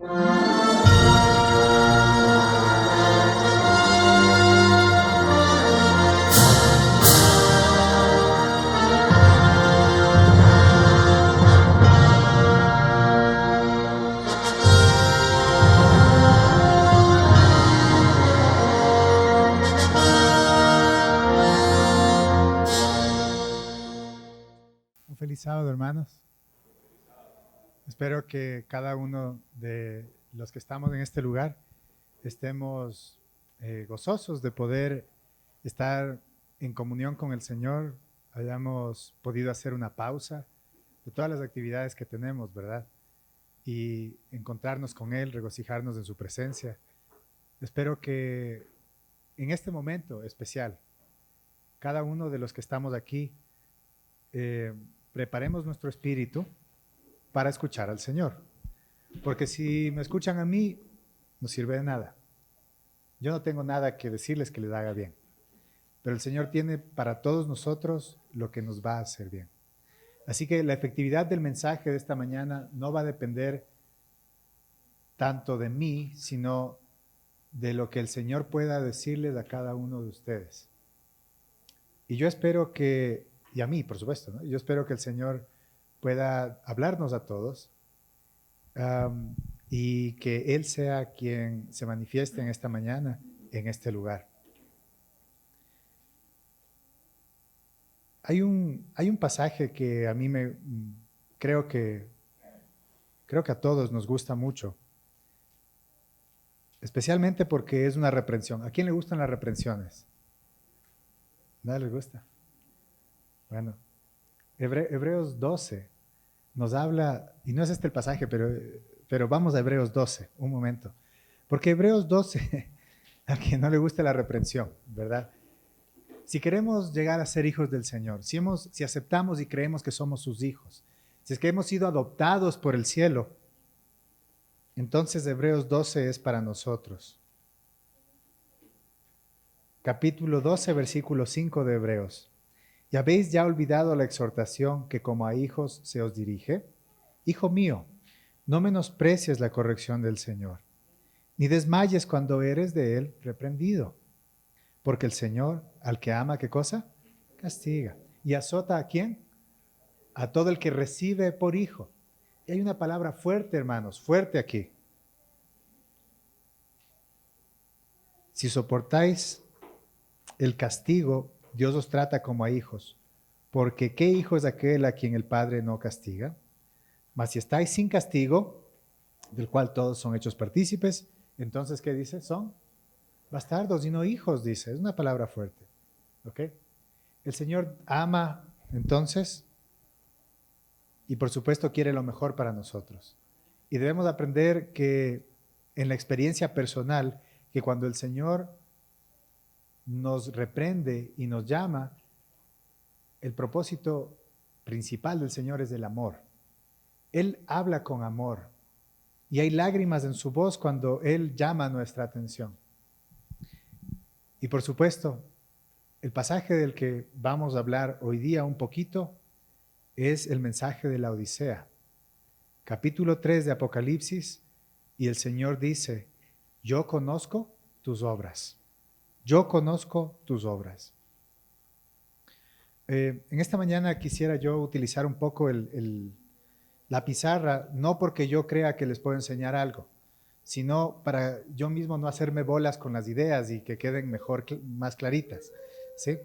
Un feliz sábado, hermanos. Espero que cada uno de los que estamos en este lugar estemos gozosos de poder estar en comunión con el Señor, hayamos podido hacer una pausa de todas las actividades que tenemos, ¿verdad? Y encontrarnos con Él, regocijarnos en su presencia. Espero que en este momento especial, cada uno de los que estamos aquí, preparemos nuestro espíritu para escuchar al Señor. Porque si me escuchan a mí, no sirve de nada. Yo no tengo nada que decirles que les haga bien. Pero el Señor tiene para todos nosotros lo que nos va a hacer bien. Así que la efectividad del mensaje de esta mañana no va a depender tanto de mí, sino de lo que el Señor pueda decirles a cada uno de ustedes. Y yo espero que, y a mí, por supuesto, ¿no? Yo espero que el Señor pueda hablarnos a todos y que Él sea quien se manifieste en esta mañana, en este lugar. Hay un pasaje que a mí creo que a todos nos gusta mucho, especialmente porque es una reprensión. ¿A quién le gustan las reprensiones? ¿Nadie les gusta? Bueno, Hebreos 12 nos habla, y no es este el pasaje, pero vamos a Hebreos 12, un momento. Porque Hebreos 12, a quien no le gusta la reprensión, ¿verdad? Si queremos llegar a ser hijos del Señor, si aceptamos y creemos que somos sus hijos, si es que hemos sido adoptados por el cielo, entonces Hebreos 12 es para nosotros. Capítulo 12, versículo 5 de Hebreos. ¿Y habéis ya olvidado la exhortación que como a hijos se os dirige? Hijo mío, no menosprecies la corrección del Señor, ni desmayes cuando eres de Él reprendido. Porque el Señor, al que ama, ¿qué cosa? Castiga. ¿Y azota a quién? A todo el que recibe por hijo. Y hay una palabra fuerte, hermanos, fuerte aquí. Si soportáis el castigo, Dios os trata como a hijos. Porque ¿qué hijo es aquel a quien el Padre no castiga? Mas si estáis sin castigo, del cual todos son hechos partícipes, entonces, ¿qué dice? Son bastardos y no hijos, dice. Es una palabra fuerte. ¿Ok? El Señor ama, entonces, y por supuesto quiere lo mejor para nosotros. Y debemos aprender que en la experiencia personal, que cuando el Señor nos reprende y nos llama, el propósito principal del Señor es el amor. Él habla con amor y hay lágrimas en su voz cuando Él llama nuestra atención. Y por supuesto, el pasaje del que vamos a hablar hoy día un poquito es el mensaje de la Odisea. Capítulo 3 de Apocalipsis, y el Señor dice, yo conozco tus obras. Yo conozco tus obras. En esta mañana quisiera yo utilizar un poco la pizarra, no porque yo crea que les puedo enseñar algo, sino para yo mismo no hacerme bolas con las ideas y que queden mejor, más claritas, ¿sí?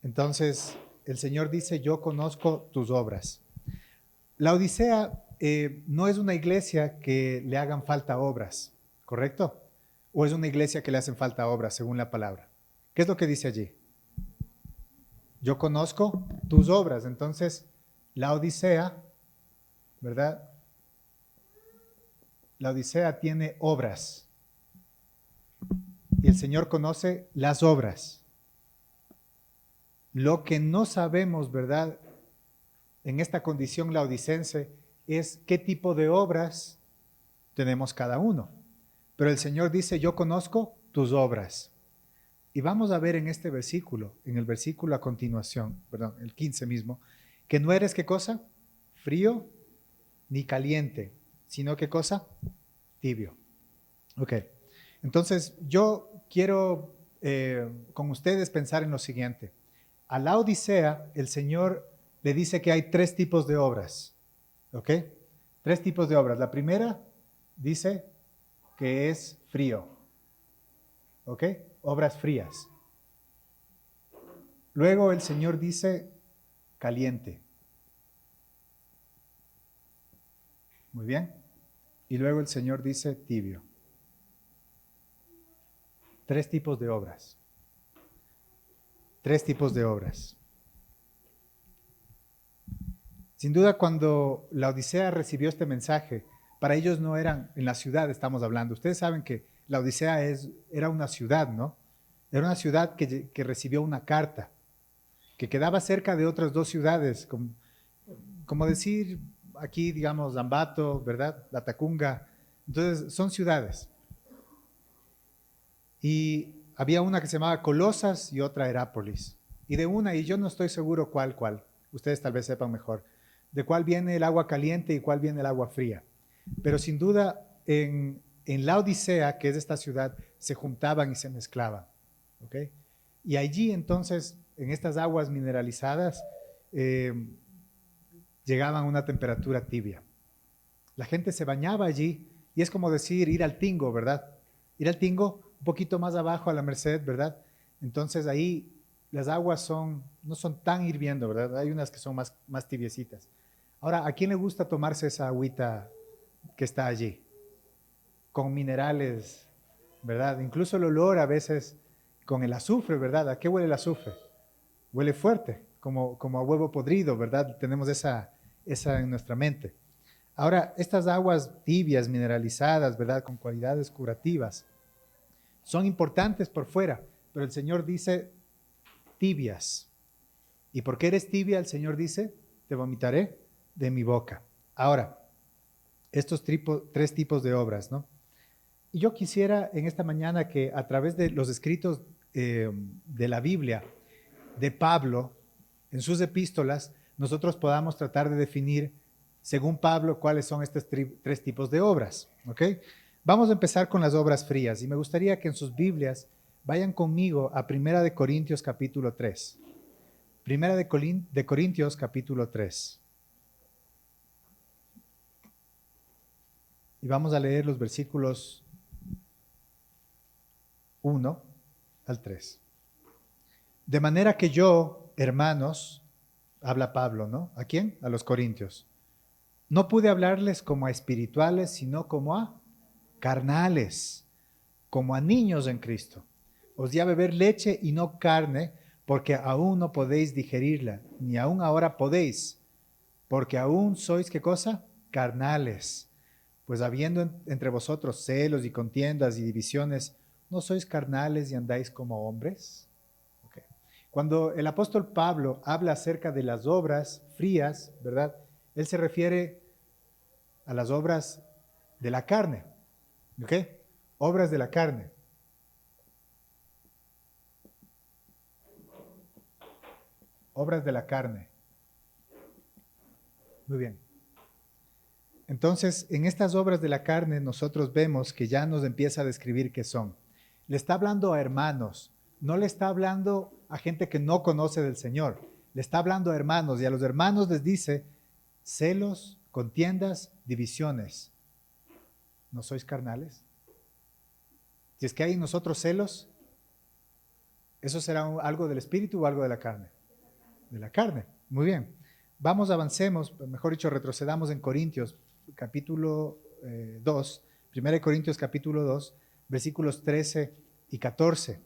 Entonces, el Señor dice, yo conozco tus obras. La Odisea no es una iglesia que le hagan falta obras, ¿correcto? ¿O es una iglesia que le hacen falta obras, según la palabra? ¿Qué es lo que dice allí? Yo conozco tus obras. Entonces, la Odisea, ¿verdad? La Odisea tiene obras. Y el Señor conoce las obras. Lo que no sabemos, ¿verdad? En esta condición laodicense es qué tipo de obras tenemos cada uno. Pero el Señor dice, yo conozco tus obras. Y vamos a ver en este versículo, en el versículo a continuación, perdón, el 15 mismo, que no eres, ¿qué cosa? Frío ni caliente, sino ¿qué cosa? tibio. Ok, entonces yo quiero con ustedes pensar en lo siguiente. A la Odisea, el Señor le dice que hay 3 tipos de obras. ¿Ok? 3 tipos de obras. La primera dice que es frío. ¿Ok? Obras frías. Luego el Señor dice caliente. Muy bien. Y luego el Señor dice tibio. 3 tipos de obras. 3 tipos de obras. Sin duda, cuando la Odisea recibió este mensaje, para ellos no eran en la ciudad, estamos hablando. Ustedes saben que la Odisea era una ciudad, ¿no? Era una ciudad que recibió una carta, que quedaba cerca de otras 2 ciudades, como decir aquí, digamos, Ambato, ¿verdad? La Tacunga. Entonces, son ciudades. Y había una que se llamaba Colosas y otra Herápolis. Y de una, y yo no estoy seguro cuál, ustedes tal vez sepan mejor, de cuál viene el agua caliente y cuál viene el agua fría. Pero sin duda, en la Odisea, que es esta ciudad, se juntaban y se mezclaban. ¿Ok? Y allí entonces, en estas aguas mineralizadas, llegaban a una temperatura tibia. La gente se bañaba allí y es como decir ir al Tingo, ¿verdad? Ir al Tingo un poquito más abajo a la Merced, ¿verdad? Entonces ahí las aguas no son tan hirviendo, ¿verdad? Hay unas que son más tibiecitas. Ahora, ¿a quién le gusta tomarse esa agüita que está allí? Con minerales, ¿verdad? Incluso el olor a veces con el azufre, ¿verdad? ¿A qué huele el azufre? Huele fuerte, como a huevo podrido, ¿verdad? Tenemos esa en nuestra mente. Ahora, estas aguas tibias, mineralizadas, ¿verdad? Con cualidades curativas, son importantes por fuera, pero el Señor dice tibias. ¿Y por qué eres tibia? El Señor dice, te vomitaré de mi boca. Ahora, estos 3 tipos de obras, ¿no? Y yo quisiera en esta mañana que a través de los escritos de la Biblia, de Pablo, en sus epístolas, nosotros podamos tratar de definir, según Pablo, cuáles son estos 3 tipos de obras. ¿Ok? Vamos a empezar con las obras frías y me gustaría que en sus Biblias vayan conmigo a 1 Corintios capítulo 3. 1 Corintios capítulo 3. Y vamos a leer los versículos 1 al 3. De manera que yo, hermanos, habla Pablo, ¿no? ¿A quién? A los corintios. No pude hablarles como a espirituales, sino como a carnales, como a niños en Cristo. Os di a beber leche y no carne, porque aún no podéis digerirla, ni aún ahora podéis, porque aún sois, ¿qué cosa? Carnales. Pues habiendo entre vosotros celos y contiendas y divisiones, ¿no sois carnales y andáis como hombres? Okay. Cuando el apóstol Pablo habla acerca de las obras frías, ¿verdad? Él se refiere a las obras de la carne. ¿Ok? Obras de la carne. Obras de la carne. Muy bien. Entonces, en estas obras de la carne nosotros vemos que ya nos empieza a describir qué son. Le está hablando a hermanos, no le está hablando a gente que no conoce del Señor. Le está hablando a hermanos y a los hermanos les dice celos, contiendas, divisiones. ¿No sois carnales? Si es que hay en nosotros celos, ¿eso será algo del espíritu o algo de la carne? De la carne. Muy bien. Vamos, avancemos, mejor dicho, retrocedamos en Corintios, capítulo 2, 1 Corintios capítulo 2, versículos 13 y 14.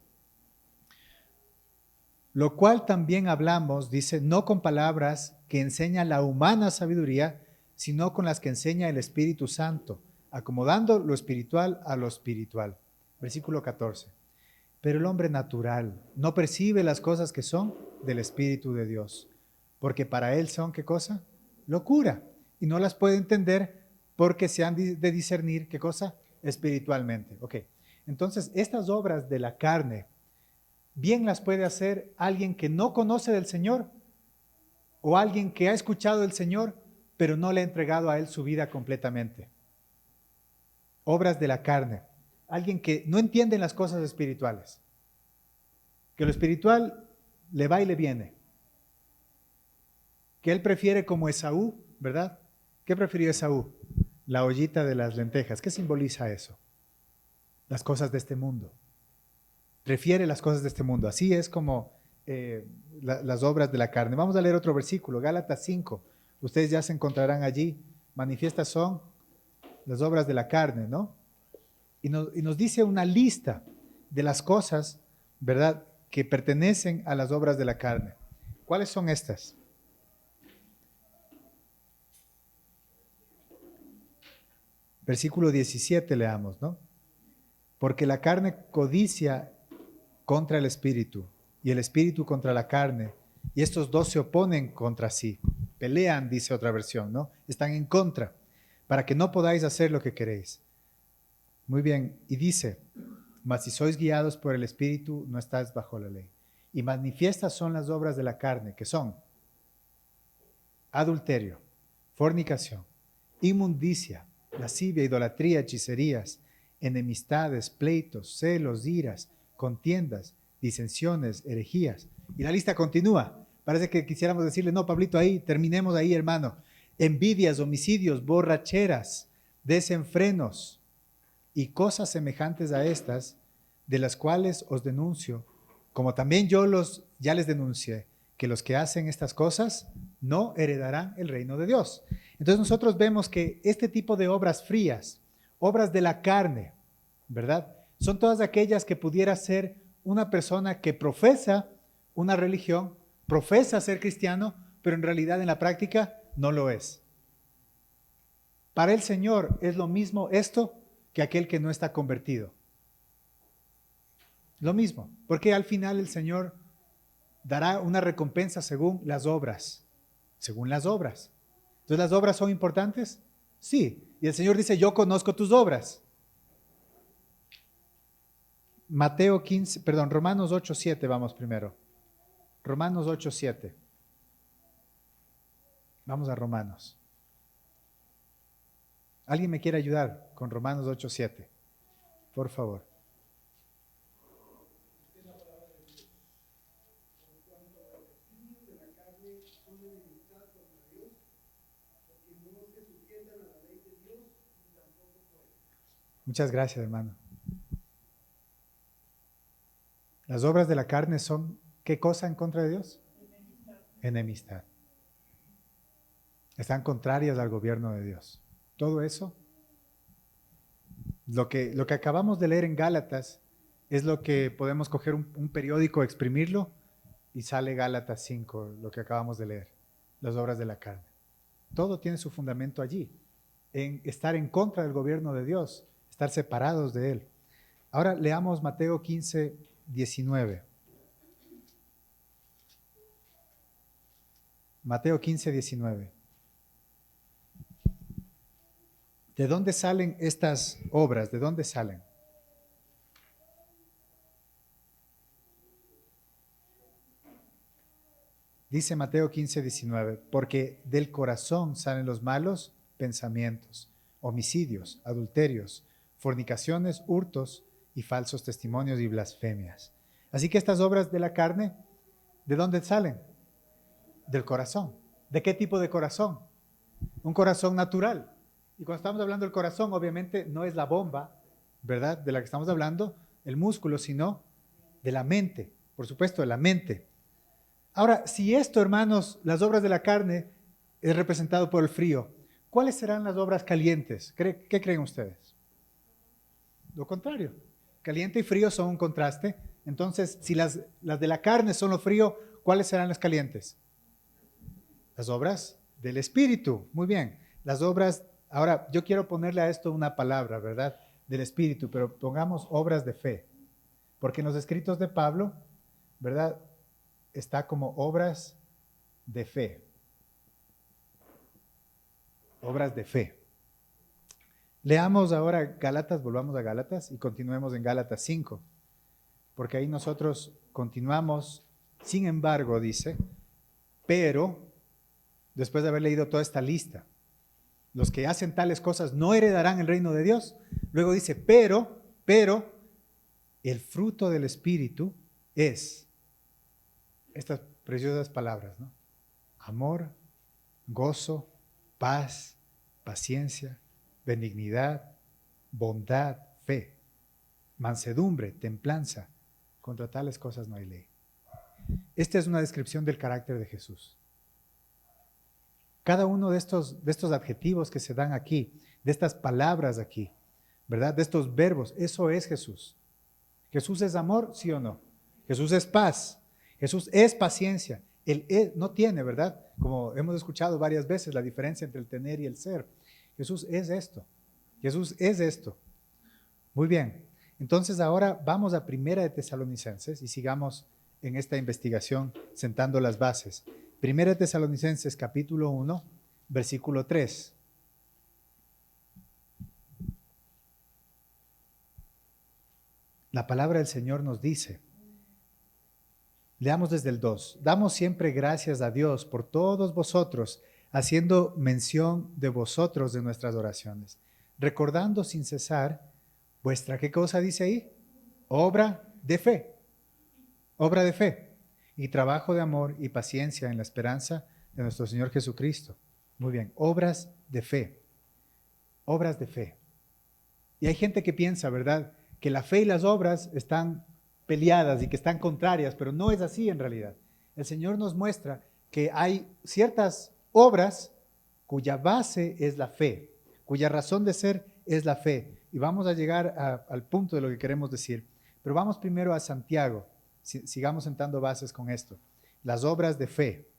Lo cual también hablamos, dice, no con palabras que enseña la humana sabiduría, sino con las que enseña el Espíritu Santo, acomodando lo espiritual a lo espiritual. Versículo 14. Pero el hombre natural no percibe las cosas que son del Espíritu de Dios, porque para él son, ¿qué cosa? Locura, y no las puede entender porque se han de discernir, ¿qué cosa? Espiritualmente. Ok, entonces estas obras de la carne, bien las puede hacer alguien que no conoce del Señor o alguien que ha escuchado del Señor, pero no le ha entregado a Él su vida completamente. obras de la carne. Alguien que no entiende las cosas espirituales. Que lo espiritual le va y le viene. Que él prefiere como Esaú, ¿verdad? ¿Qué prefirió Esaú? La ollita de las lentejas. ¿Qué simboliza eso? Las cosas de este mundo. Prefiere las cosas de este mundo. Así es como las obras de la carne. Vamos a leer otro versículo, Gálatas 5. Ustedes ya se encontrarán allí. Manifiestas son las obras de la carne, ¿no? Y nos dice una lista de las cosas, ¿verdad?, que pertenecen a las obras de la carne. ¿Cuáles son estas? Versículo 17 leamos, ¿no? Porque la carne codicia contra el espíritu y el espíritu contra la carne, y estos dos se oponen contra sí, pelean, dice otra versión, ¿no? Están en contra, para que no podáis hacer lo que queréis. Muy bien, y dice, mas si sois guiados por el espíritu, no estáis bajo la ley. Y manifiestas son las obras de la carne, que son adulterio, fornicación, inmundicia, lascivia, idolatría, hechicerías, enemistades, pleitos, celos, iras, contiendas, disensiones, herejías. Y la lista continúa. Parece que quisiéramos decirle, no, Pablito, ahí, terminemos ahí, hermano. Envidias, homicidios, borracheras, desenfrenos y cosas semejantes a estas, de las cuales os denuncio, como también yo ya les denuncié, que los que hacen estas cosas no heredarán el reino de Dios. Entonces nosotros vemos que este tipo de obras frías, obras de la carne, ¿verdad?, son todas aquellas que pudiera ser una persona que profesa una religión, profesa ser cristiano, pero en realidad en la práctica no lo es. Para el Señor es lo mismo esto que aquel que no está convertido. Lo mismo, porque al final el Señor dará una recompensa según las obras, según las obras. Entonces, ¿las obras son importantes? Sí. Y el Señor dice, yo conozco tus obras. Romanos 8:7 vamos primero. Romanos 8:7. Vamos a Romanos. ¿Alguien me quiere ayudar con Romanos 8:7? Por favor. Muchas gracias, hermano. Las obras de la carne son, ¿qué cosa en contra de Dios? Enemistad. Están contrarias al gobierno de Dios. Todo eso, lo que acabamos de leer en Gálatas, es lo que podemos coger un periódico, exprimirlo, y sale Gálatas 5, lo que acabamos de leer, las obras de la carne. Todo tiene su fundamento allí, en estar en contra del gobierno de Dios, estar separados de Él. Ahora leamos Mateo 15:19. Mateo 15:19. ¿De dónde salen estas obras? ¿De dónde salen? Dice Mateo 15:19, porque del corazón salen los malos pensamientos, homicidios, adulterios, fornicaciones, hurtos y falsos testimonios y blasfemias. Así que estas obras de la carne, ¿de dónde salen? Del corazón. ¿De qué tipo de corazón? Un corazón natural. Y cuando estamos hablando del corazón, obviamente no es la bomba, ¿verdad?, de la que estamos hablando, el músculo, sino de la mente, por supuesto, de la mente. Ahora, si esto, hermanos, las obras de la carne es representado por el frío, ¿cuáles serán las obras calientes? ¿Qué creen ustedes? Lo contrario. Caliente y frío son un contraste. Entonces, si las de la carne son lo frío, ¿cuáles serán las calientes? Las obras del Espíritu. Muy bien. Las obras, ahora yo quiero ponerle a esto una palabra, ¿verdad?, del Espíritu, pero pongamos obras de fe. Porque en los escritos de Pablo, ¿verdad?, está como obras de fe. Obras de fe. Leamos ahora Gálatas, volvamos a Gálatas y continuemos en Gálatas 5, porque ahí nosotros continuamos, sin embargo, dice, pero, después de haber leído toda esta lista, los que hacen tales cosas no heredarán el reino de Dios. Luego dice, pero, el fruto del Espíritu es estas preciosas palabras, ¿no? Amor, gozo, paz, paciencia, benignidad, bondad, fe, mansedumbre, templanza. Contra tales cosas no hay ley. Esta es una descripción del carácter de Jesús. Cada uno de estos adjetivos que se dan aquí, de estas palabras aquí, ¿verdad? De estos verbos, eso es Jesús. ¿Jesús es amor? ¿Sí o no? Jesús es paz. Jesús es paciencia. Él no tiene, ¿verdad? Como hemos escuchado varias veces, la diferencia entre el tener y el ser. Jesús es esto. Jesús es esto. Muy bien. Entonces ahora vamos a Primera de Tesalonicenses y sigamos en esta investigación sentando las bases. Primera de Tesalonicenses capítulo 1, versículo 3. La palabra del Señor nos dice, leamos desde el 2, damos siempre gracias a Dios por todos vosotros, haciendo mención de vosotros de nuestras oraciones, recordando sin cesar vuestra, ¿qué cosa dice ahí? Obra de fe, obra de fe y trabajo de amor y paciencia en la esperanza de nuestro Señor Jesucristo. Muy bien, obras de fe, obras de fe. Y hay gente que piensa, ¿verdad?, que la fe y las obras están peleadas y que están contrarias, pero no es así en realidad. El Señor nos muestra que hay ciertas obras cuya base es la fe, cuya razón de ser es la fe. Y vamos a llegar al punto de lo que queremos decir. Pero vamos primero a Santiago. Sigamos sentando bases con esto. Las obras de fe.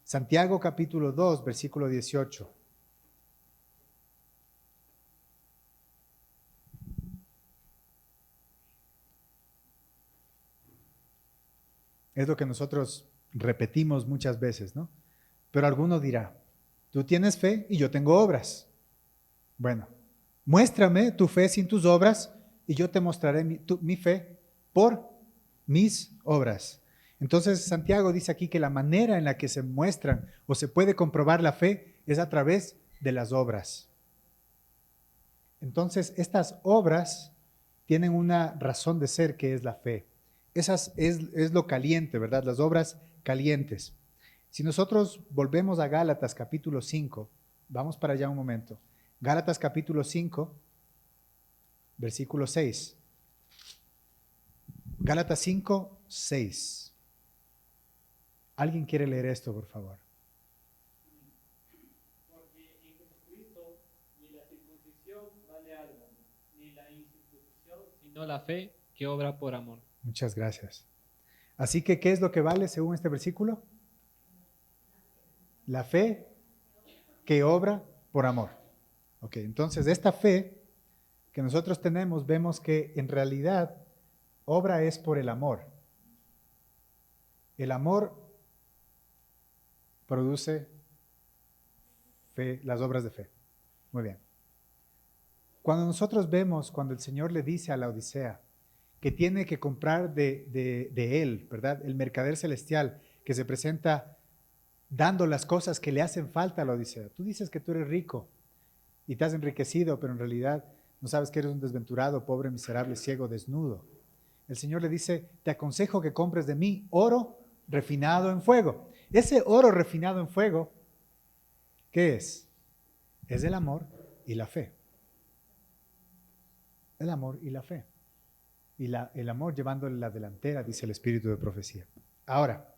Santiago capítulo 2, versículo 18. Es lo que nosotros repetimos muchas veces, ¿no? Pero alguno dirá, tú tienes fe y yo tengo obras. Bueno, muéstrame tu fe sin tus obras y yo te mostraré mi fe por mis obras. Entonces Santiago dice aquí que la manera en la que se muestran o se puede comprobar la fe es a través de las obras. Entonces estas obras tienen una razón de ser que es la fe. Esas es lo caliente, ¿verdad? Las obras calientes. Si nosotros volvemos a Gálatas capítulo 5, vamos para allá un momento. Gálatas capítulo 5, versículo 6. Gálatas 5, 6. ¿Alguien quiere leer esto, por favor? Porque en Jesucristo ni la circuncisión vale algo, ni la incircuncisión, sino la fe que obra por amor. Muchas gracias. Así que, ¿qué es lo que vale según este versículo? La fe que obra por amor. Ok, entonces esta fe que nosotros tenemos, vemos que en realidad obra es por el amor. El amor produce fe, las obras de fe. Muy bien. Cuando nosotros vemos, cuando el Señor le dice a la Odisea que tiene que comprar de él, ¿verdad? El mercader celestial que se presenta dando las cosas que le hacen falta a la Odisea. Tú dices que tú eres rico y te has enriquecido, pero en realidad no sabes que eres un desventurado, pobre, miserable, ciego, desnudo. El Señor le dice, te aconsejo que compres de mí oro refinado en fuego. Ese oro refinado en fuego, ¿qué es? Es el amor y la fe. El amor y la fe. Y el amor llevándole la delantera, dice el espíritu de profecía. Ahora,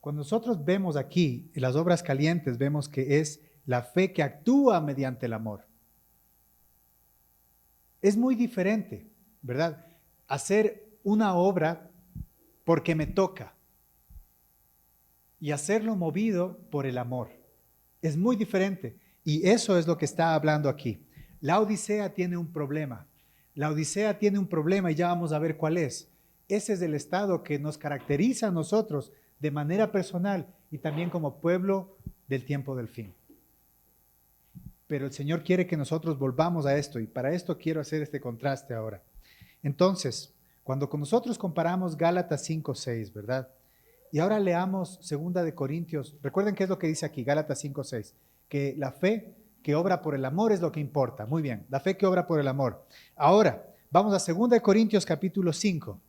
cuando nosotros vemos aquí en las obras calientes, vemos que es la fe que actúa mediante el amor. Es muy diferente, ¿verdad? Hacer una obra porque me toca y hacerlo movido por el amor. Es muy diferente y eso es lo que está hablando aquí. La Odisea tiene un problema. La Odisea tiene un problema y ya vamos a ver cuál es. Ese es el estado que nos caracteriza a nosotros de manera personal y también como pueblo del tiempo del fin. Pero el Señor quiere que nosotros volvamos a esto y para esto quiero hacer este contraste ahora. Entonces, cuando con nosotros comparamos Gálatas 5:6, ¿verdad? Y ahora leamos 2 de Corintios. Recuerden qué es lo que dice aquí, Gálatas 5:6. que la fe que obra por el amor es lo que importa. Muy bien, la fe que obra por el amor. Ahora, vamos a 2 Corintios capítulo 5.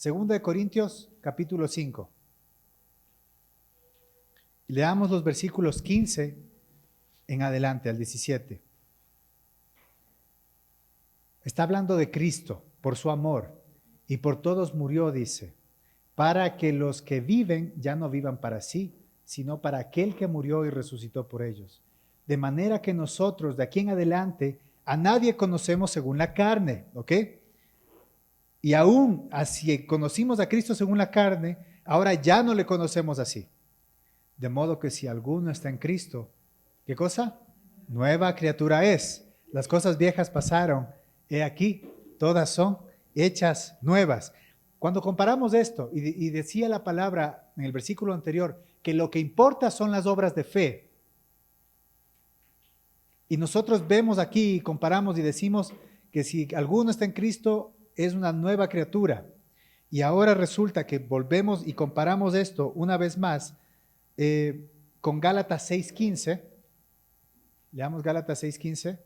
2 Corintios capítulo 5. Leamos los versículos 15 en adelante, al 17. Está hablando de Cristo, por su amor, y por todos murió, dice, para que los que viven ya no vivan para sí, sino para aquel que murió y resucitó por ellos. De manera que nosotros, de aquí en adelante, a nadie conocemos según la carne, ¿ok? Y aún así conocimos a Cristo según la carne, ahora ya no le conocemos así. De modo que si alguno está en Cristo, ¿qué cosa? Nueva criatura es. Las cosas viejas pasaron, he aquí, todas son hechas nuevas. Cuando comparamos esto, y decía la palabra en el versículo anterior, que lo que importa son las obras de fe, y nosotros vemos aquí y comparamos y decimos que si alguno está en Cristo es una nueva criatura. Y ahora resulta que volvemos y comparamos esto una vez más con Gálatas 6:15. Leamos Gálatas 6:15.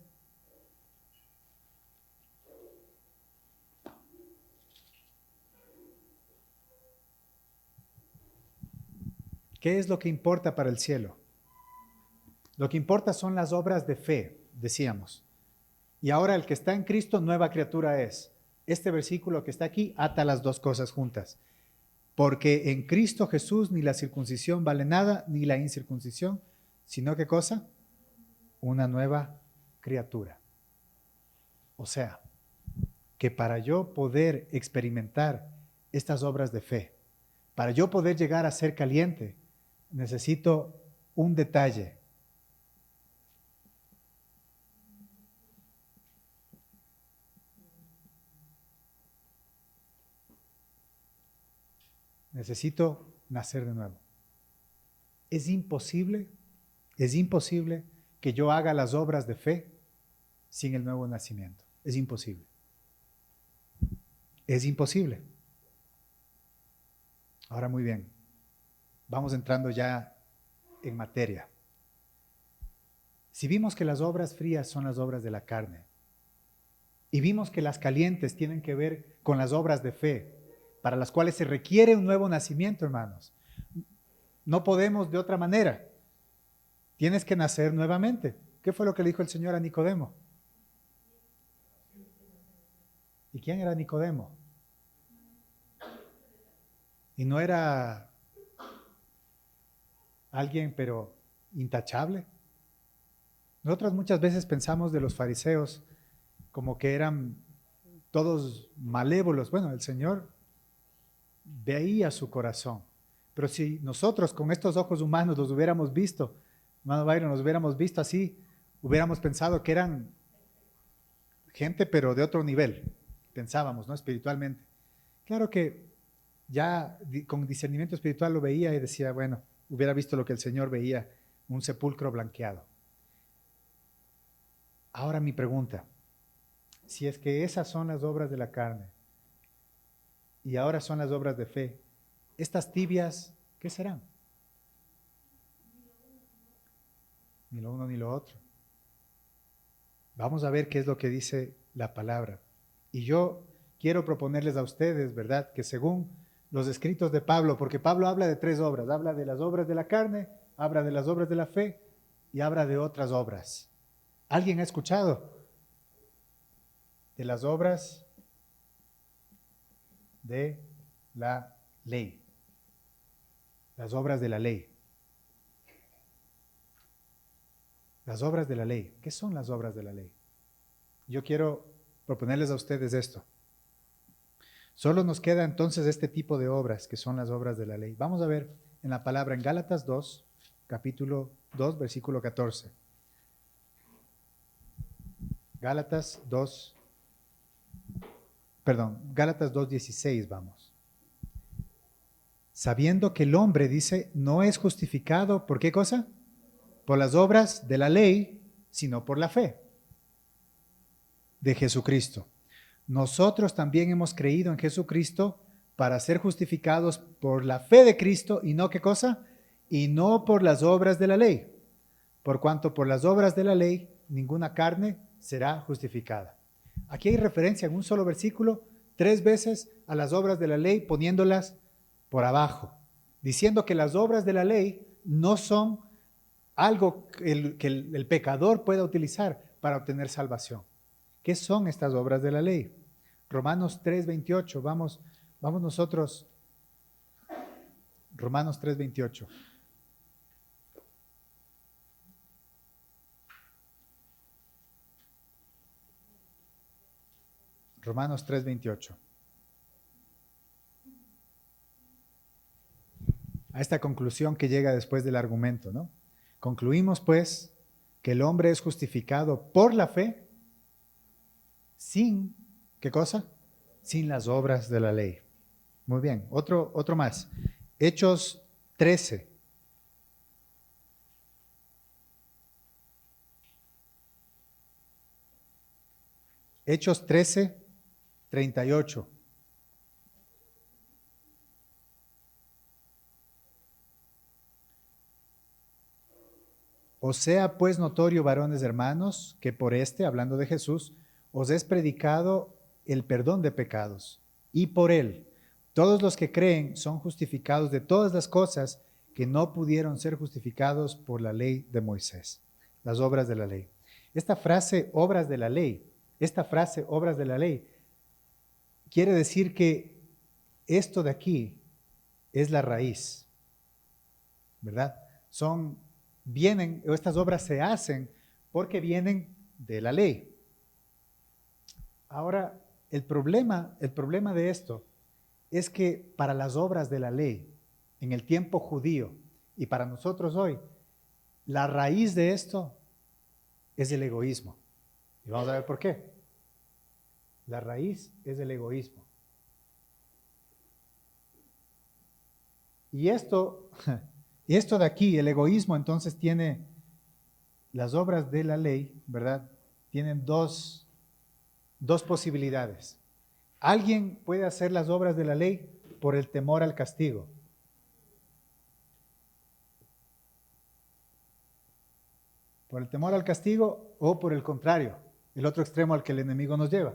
¿Qué es lo que importa para el cielo? Lo que importa son las obras de fe, decíamos. Y ahora el que está en Cristo, nueva criatura es. Este versículo que está aquí ata las dos cosas juntas. Porque en Cristo Jesús ni la circuncisión vale nada, ni la incircuncisión, sino ¿qué cosa? Una nueva criatura. O sea, que para yo poder experimentar estas obras de fe, para yo poder llegar a ser caliente, necesito un detalle. Necesito nacer de nuevo. Es imposible que yo haga las obras de fe sin el nuevo nacimiento. Es imposible. Es imposible. Ahora muy bien, vamos entrando ya en materia. Si vimos que las obras frías son las obras de la carne, y vimos que las calientes tienen que ver con las obras de fe, para las cuales se requiere un nuevo nacimiento, hermanos. No podemos de otra manera. Tienes que nacer nuevamente. ¿Qué fue lo que le dijo el Señor a Nicodemo? ¿Y quién era Nicodemo? Y no era alguien, pero intachable. Nosotros muchas veces pensamos de los fariseos como que eran todos malévolos. Bueno, el Señor veía su corazón. Pero si nosotros con estos ojos humanos los hubiéramos visto, hermano Byron, los hubiéramos visto así, hubiéramos pensado que eran gente pero de otro nivel, pensábamos, ¿no? Espiritualmente. Claro que ya con discernimiento espiritual lo veía y decía, bueno, hubiera visto lo que el Señor veía, un sepulcro blanqueado. Ahora mi pregunta, si es que esas son las obras de la carne, y ahora son las obras de fe, estas tibias, ¿qué serán? Ni lo uno ni lo otro. Vamos a ver qué es lo que dice la palabra. Y yo quiero proponerles a ustedes, ¿verdad?, que según los escritos de Pablo, porque Pablo habla de 3 obras, habla de las obras de la carne, habla de las obras de la fe y habla de otras obras. ¿Alguien ha escuchado de las obras de la ley? Las obras de la ley. Las obras de la ley. ¿Qué son las obras de la ley? Yo quiero proponerles a ustedes esto. Solo nos queda entonces este tipo de obras que son las obras de la ley. Vamos a ver en la palabra en Gálatas 2, capítulo 2, versículo 14. Gálatas 2:16, vamos. Sabiendo que el hombre, dice, no es justificado, ¿por qué cosa? Por las obras de la ley, sino por la fe de Jesucristo. Nosotros también hemos creído en Jesucristo para ser justificados por la fe de Cristo y no, ¿qué cosa? Y no por las obras de la ley, por cuanto por las obras de la ley ninguna carne será justificada. Aquí hay referencia en un solo versículo 3 veces a las obras de la ley, poniéndolas por abajo, diciendo que las obras de la ley no son algo que el pecador pueda utilizar para obtener salvación. ¿Qué son estas obras de la ley? Romanos 3:28, vamos nosotros. Romanos 3:28. Romanos 3:28. A esta conclusión que llega después del argumento, ¿no? Concluimos pues que el hombre es justificado por la fe sin, ¿qué cosa? Sin las obras de la ley. Muy bien, otro más. Hechos 13. Hechos 13:38. Os sea pues notorio, varones hermanos, que por hablando de Jesús, os es predicado el perdón de pecados, y por él todos los que creen son justificados de todas las cosas que no pudieron ser justificados por la ley de Moisés, las obras de la ley. Esta frase, obras de la ley, quiere decir que esto de aquí es la raíz, ¿verdad? Estas obras se hacen porque vienen de la ley. Ahora, el problema de esto es que para las obras de la ley, en el tiempo judío y para nosotros hoy, la raíz de esto es el egoísmo. Y vamos a ver por qué. La raíz es el egoísmo. Y esto de aquí, el egoísmo, entonces tiene las obras de la ley, ¿verdad? Tienen dos posibilidades. Alguien puede hacer las obras de la ley por el temor al castigo. Por el temor al castigo o por el contrario, el otro extremo al que el enemigo nos lleva,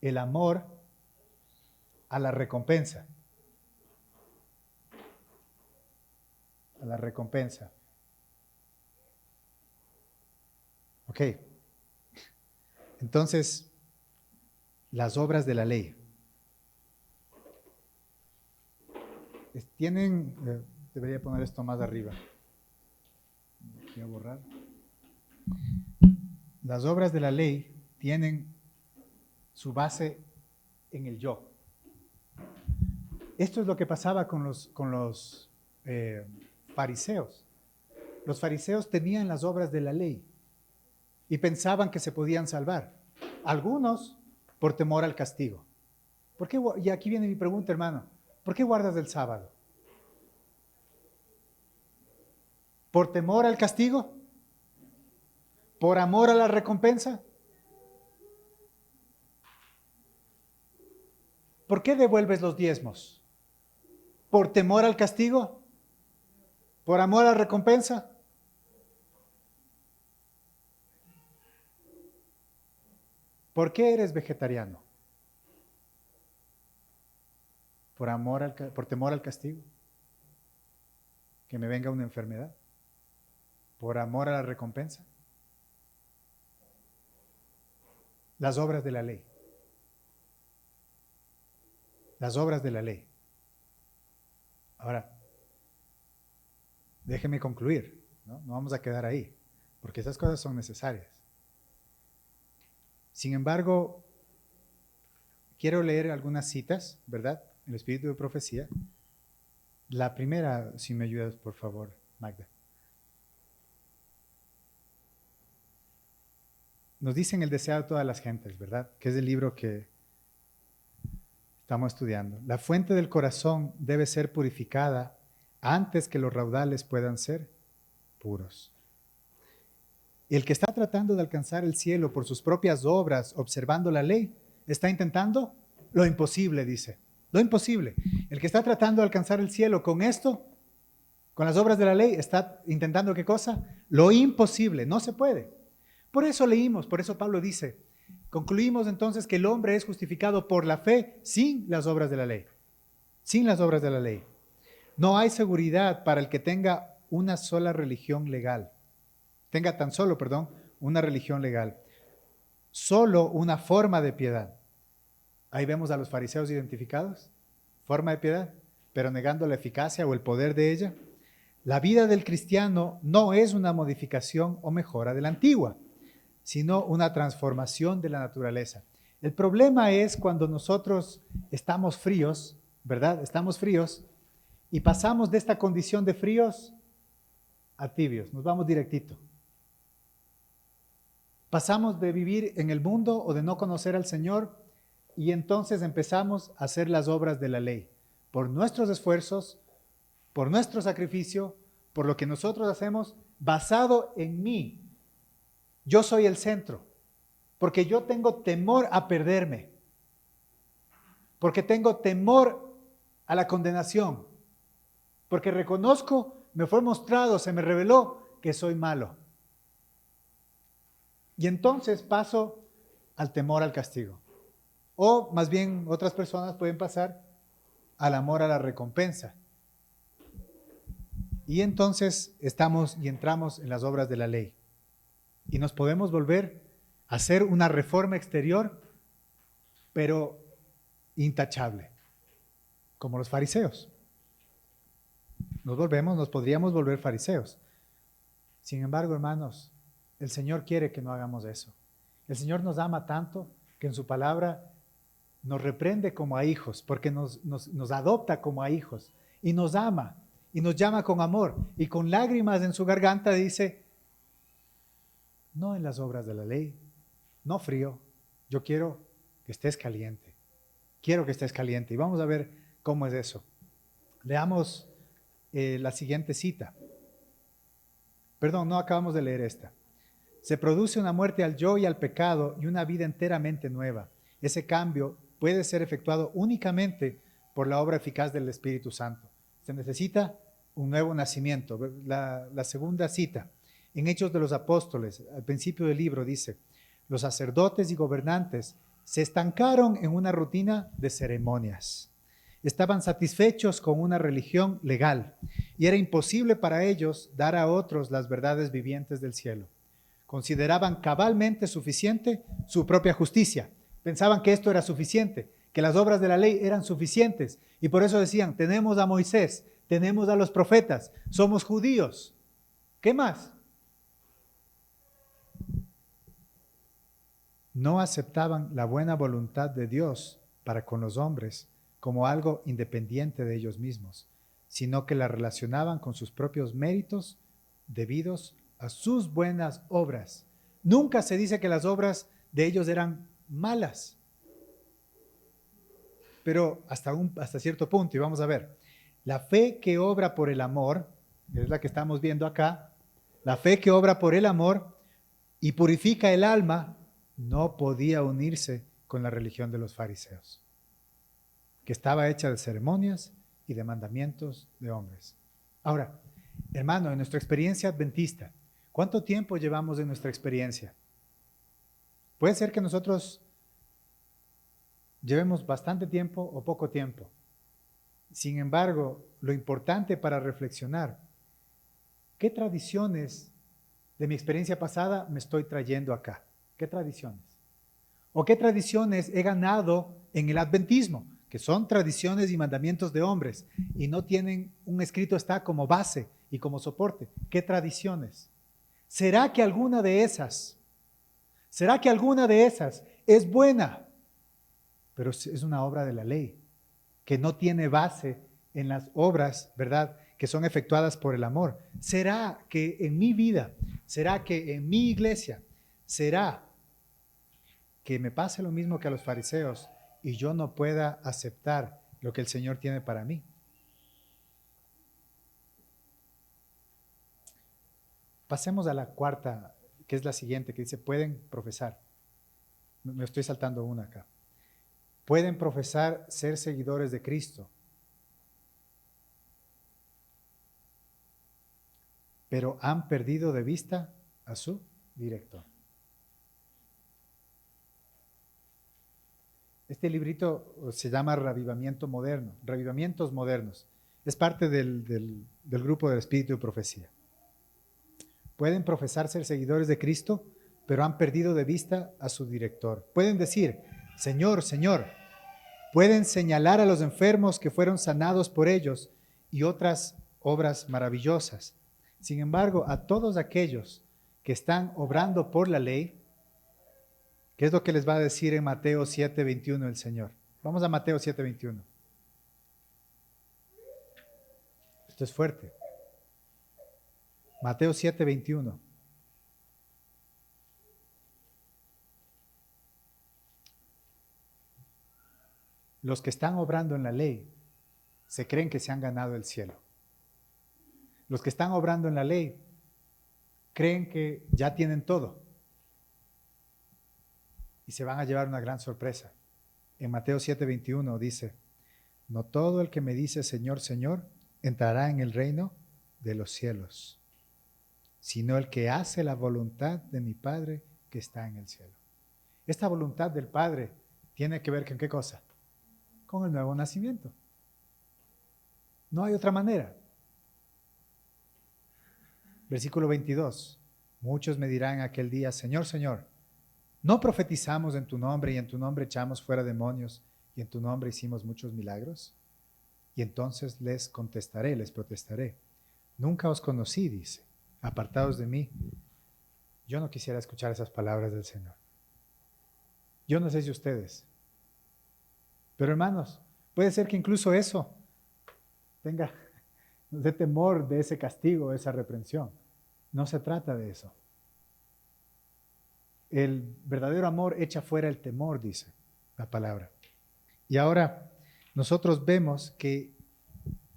el amor a la recompensa. A la recompensa. Ok. Entonces, las obras de la ley. Debería poner esto más arriba. Voy a borrar. Las obras de la ley tienen su base en el yo. Esto es lo que pasaba con los fariseos. Los fariseos tenían las obras de la ley y pensaban que se podían salvar. Algunos por temor al castigo. ¿Por qué? Y aquí viene mi pregunta, hermano. ¿Por qué guardas el sábado? ¿Por temor al castigo? ¿Por amor a la recompensa? ¿Por qué devuelves los diezmos? ¿Por temor al castigo? ¿Por amor a la recompensa? ¿Por qué eres vegetariano? ¿Por temor al castigo? ¿Que me venga una enfermedad? ¿Por amor a la recompensa? Las obras de la ley. Las obras de la ley. Ahora, déjeme concluir, ¿no? No vamos a quedar ahí, porque esas cosas son necesarias. Sin embargo, quiero leer algunas citas, ¿verdad? El espíritu de profecía. La primera, si me ayudas, por favor, Magda. Nos dicen el deseo de todas las gentes, ¿verdad? Que es el libro que estamos estudiando. La fuente del corazón debe ser purificada antes que los raudales puedan ser puros. El que está tratando de alcanzar el cielo por sus propias obras, observando la ley, está intentando lo imposible, dice. Lo imposible. El que está tratando de alcanzar el cielo con esto, Con las obras de la ley está intentando ¿qué cosa? Lo imposible, no se puede. Por eso leímos, por eso Pablo dice, concluimos entonces que el hombre es justificado por la fe sin las obras de la ley. Sin las obras de la ley. No hay seguridad para el que tenga una sola religión legal. Tenga tan solo, perdón, una religión legal. Solo una forma de piedad. Ahí vemos a los fariseos identificados. Forma de piedad, pero negando la eficacia o el poder de ella. La vida del cristiano no es una modificación o mejora de la antigua, sino una transformación de la naturaleza. El problema es cuando nosotros estamos fríos, ¿verdad? Estamos fríos y pasamos de esta condición de fríos a tibios, nos vamos directito. Pasamos de vivir en el mundo o de no conocer al Señor y entonces empezamos a hacer las obras de la ley. Por nuestros esfuerzos, por nuestro sacrificio, por lo que nosotros hacemos, basado en mí. Yo soy el centro, porque yo tengo temor a perderme, porque tengo temor a la condenación, porque reconozco, me fue mostrado, se me reveló que soy malo. Y entonces paso al temor al castigo. O más bien otras personas pueden pasar al amor a la recompensa. Y entonces entramos en las obras de la ley. Y nos podemos volver a hacer una reforma exterior, pero intachable, como los fariseos. Nos podríamos volver fariseos. Sin embargo, hermanos, el Señor quiere que no hagamos eso. El Señor nos ama tanto que en su palabra nos reprende como a hijos, porque nos adopta como a hijos y nos ama y nos llama con amor y con lágrimas en su garganta dice, no en las obras de la ley, no frío, yo quiero que estés caliente, quiero que estés caliente. Y vamos a ver cómo es eso. Leamos la siguiente cita. Perdón, no acabamos de leer esta. Se produce una muerte al yo y al pecado y una vida enteramente nueva. Ese cambio puede ser efectuado únicamente por la obra eficaz del Espíritu Santo. Se necesita un nuevo nacimiento. La segunda cita, en Hechos de los Apóstoles, al principio del libro dice, los sacerdotes y gobernantes se estancaron en una rutina de ceremonias. Estaban satisfechos con una religión legal y era imposible para ellos dar a otros las verdades vivientes del cielo. Consideraban cabalmente suficiente su propia justicia. Pensaban que esto era suficiente, que las obras de la ley eran suficientes y por eso decían, tenemos a Moisés, tenemos a los profetas, somos judíos. ¿Qué más? No aceptaban la buena voluntad de Dios para con los hombres como algo independiente de ellos mismos, sino que la relacionaban con sus propios méritos debidos a sus buenas obras. Nunca se dice que las obras de ellos eran malas, pero hasta cierto punto, y vamos a ver, la fe que obra por el amor, es la que estamos viendo acá, la fe que obra por el amor y purifica el alma, no podía unirse con la religión de los fariseos, que estaba hecha de ceremonias y de mandamientos de hombres. Ahora, hermano, en nuestra experiencia adventista, ¿cuánto tiempo llevamos en nuestra experiencia? Puede ser que nosotros llevemos bastante tiempo o poco tiempo. Sin embargo, lo importante para reflexionar, ¿qué tradiciones de mi experiencia pasada me estoy trayendo acá? ¿Qué tradiciones? ¿O qué tradiciones he ganado en el adventismo? Que son tradiciones y mandamientos de hombres y no tienen un escrito está como base y como soporte. ¿Qué tradiciones? ¿Será que alguna de esas es buena? Pero es una obra de la ley que no tiene base en las obras, ¿verdad?, que son efectuadas por el amor. ¿Será que en mi vida, será que en mi iglesia, será que me pase lo mismo que a los fariseos y yo no pueda aceptar lo que el Señor tiene para mí? Pasemos a la cuarta, que es la siguiente, que dice, pueden profesar. Me estoy saltando una acá. Pueden profesar ser seguidores de Cristo. pero han perdido de vista a su director. Este librito se llama Revivamiento Moderno, Revivamientos Modernos. Es parte del grupo del Espíritu de Profecía. Pueden profesar ser seguidores de Cristo, pero han perdido de vista a su director. Pueden decir, Señor, Señor. Pueden señalar a los enfermos que fueron sanados por ellos y otras obras maravillosas. Sin embargo, a todos aquellos que están obrando por la ley, ¿qué es lo que les va a decir en Mateo 7:21 el Señor? Vamos a Mateo 7:21. Esto es fuerte. Mateo 7:21. Los que están obrando en la ley se creen que se han ganado el cielo. Los que están obrando en la ley creen que ya tienen todo y se van a llevar una gran sorpresa. En Mateo 7:21 dice, no todo el que me dice Señor, Señor, entrará en el reino de los cielos, sino el que hace la voluntad de mi Padre que está en el cielo. Esta voluntad del Padre tiene que ver con ¿qué cosa? Con el nuevo nacimiento. No hay otra manera. Versículo 22. Muchos me dirán aquel día, Señor, Señor, ¿no profetizamos en tu nombre y en tu nombre echamos fuera demonios y en tu nombre hicimos muchos milagros? Y entonces les contestaré, les protestaré. Nunca os conocí, dice, apartados de mí. Yo no quisiera escuchar esas palabras del Señor. Yo no sé si ustedes. Pero hermanos, puede ser que incluso eso tenga de temor de ese castigo, de esa reprensión. No se trata de eso. El verdadero amor echa fuera el temor, dice la palabra. Y ahora nosotros vemos que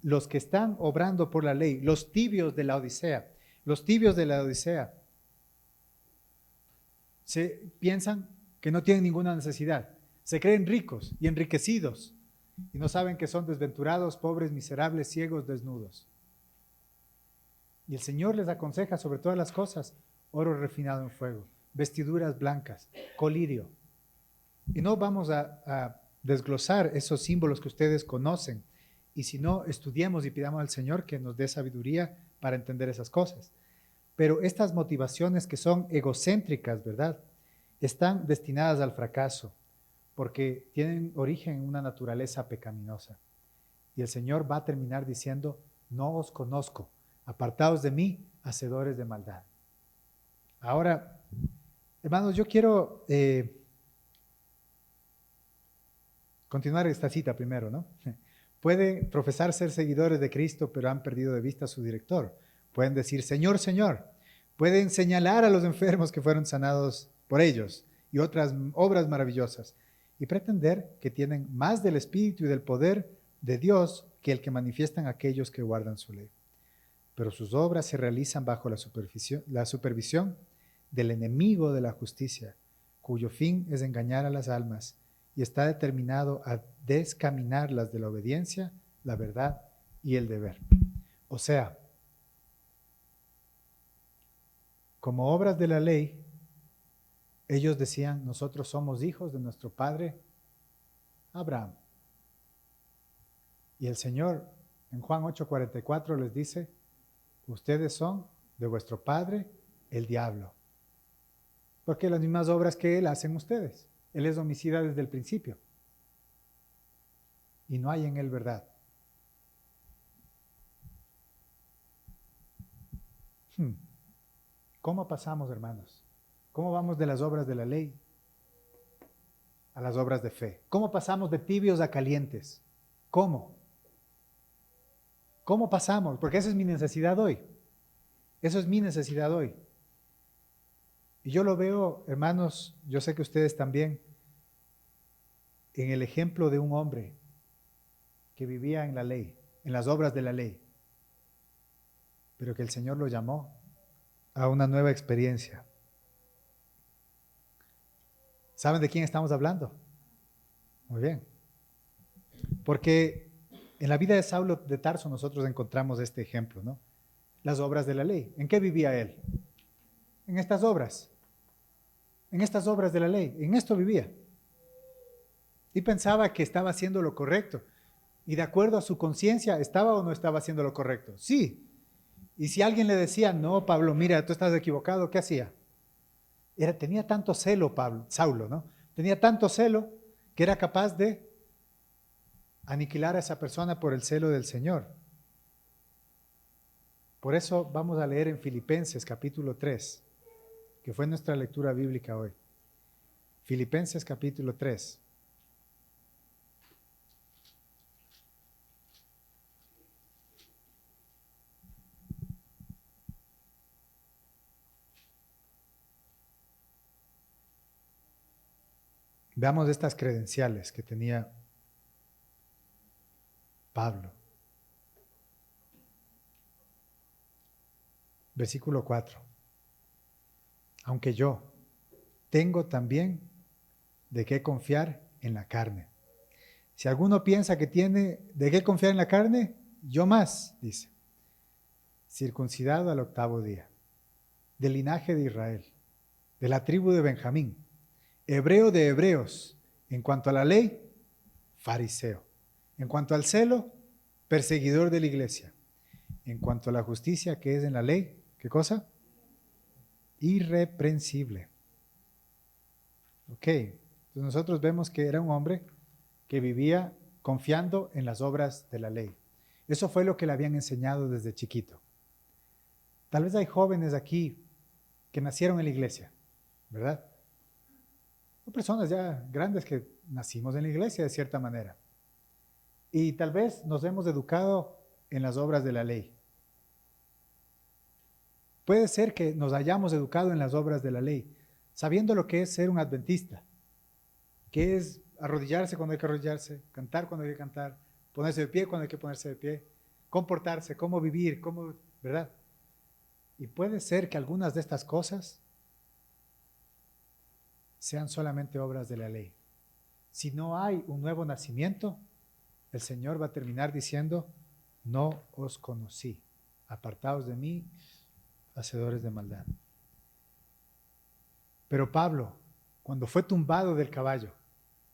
los que están obrando por la ley, los tibios de la Odisea, se piensan que no tienen ninguna necesidad. Se creen ricos y enriquecidos y no saben que son desventurados, pobres, miserables, ciegos, desnudos. Y el Señor les aconseja sobre todas las cosas, oro refinado en fuego, vestiduras blancas, colirio. Y no vamos a desglosar esos símbolos que ustedes conocen. Y si no, estudiemos y pidamos al Señor que nos dé sabiduría para entender esas cosas. Pero estas motivaciones que son egocéntricas, ¿verdad? Están destinadas al fracaso, porque tienen origen en una naturaleza pecaminosa. Y el Señor va a terminar diciendo, no os conozco, apartaos de mí, hacedores de maldad. Ahora, hermanos, yo quiero continuar esta cita primero, ¿no? Pueden profesar ser seguidores de Cristo, pero han perdido de vista a su director. Pueden decir, Señor, Señor. Pueden señalar a los enfermos que fueron sanados por ellos y otras obras maravillosas, y pretender que tienen más del Espíritu y del poder de Dios que el que manifiestan aquellos que guardan su ley. Pero sus obras se realizan bajo la supervisión del enemigo de la justicia, cuyo fin es engañar a las almas y está determinado a descaminarlas de la obediencia, la verdad y el deber. O sea, como obras de la ley, ellos decían, nosotros somos hijos de nuestro padre Abraham. Y el Señor en Juan 8:44 les dice, ustedes son de vuestro padre el diablo. Porque las mismas obras que él hacen ustedes. Él es homicida desde el principio. Y no hay en él verdad. ¿Cómo pasamos, hermanos? ¿Cómo vamos de las obras de la ley a las obras de fe? ¿Cómo pasamos de tibios a calientes? ¿Cómo? ¿Cómo pasamos? Porque esa es mi necesidad hoy. Eso es mi necesidad hoy. Y yo lo veo, hermanos, yo sé que ustedes también, en el ejemplo de un hombre que vivía en la ley, en las obras de la ley, pero que el Señor lo llamó a una nueva experiencia. ¿Saben de quién estamos hablando? Muy bien. Porque en la vida de Saulo de Tarso nosotros encontramos este ejemplo, ¿no? las obras de la ley. ¿En qué vivía él? En estas obras. En estas obras de la ley. En esto vivía. Y pensaba que estaba haciendo lo correcto. Y de acuerdo a su conciencia, ¿estaba o no estaba haciendo lo correcto? Sí. Y si alguien le decía, no, Pablo, mira, tú estás equivocado, ¿qué hacía? Tenía tanto celo, Saulo, ¿no? Tenía tanto celo que era capaz de aniquilar a esa persona por el celo del Señor. Por eso vamos a leer en Filipenses capítulo 3, que fue nuestra lectura bíblica hoy. Filipenses capítulo 3. Veamos estas credenciales que tenía Pablo. Versículo 4. Aunque yo tengo también de qué confiar en la carne. Si alguno piensa que tiene de qué confiar en la carne, yo más, dice. Circuncidado al 8º día, del linaje de Israel, de la tribu de Benjamín, hebreo de hebreos, en cuanto a la ley, fariseo, en cuanto al celo, perseguidor de la iglesia, en cuanto a la justicia que es en la ley, ¿qué cosa? Irreprensible. Ok, entonces nosotros vemos que era un hombre que vivía confiando en las obras de la ley. Eso fue lo que le habían enseñado desde chiquito. Tal vez hay jóvenes aquí que nacieron en la iglesia, ¿verdad? Son personas ya grandes que nacimos en la iglesia de cierta manera. Y tal vez nos hemos educado en las obras de la ley. Puede ser que nos hayamos educado en las obras de la ley, sabiendo lo que es ser un adventista, que es arrodillarse cuando hay que arrodillarse, cantar cuando hay que cantar, ponerse de pie cuando hay que ponerse de pie, comportarse, cómo vivir, cómo, ¿verdad? Y puede ser que algunas de estas cosas sean solamente obras de la ley. Si no hay un nuevo nacimiento, el Señor va a terminar diciendo, no os conocí, apartaos de mí, hacedores de maldad. Pero Pablo, cuando fue tumbado del caballo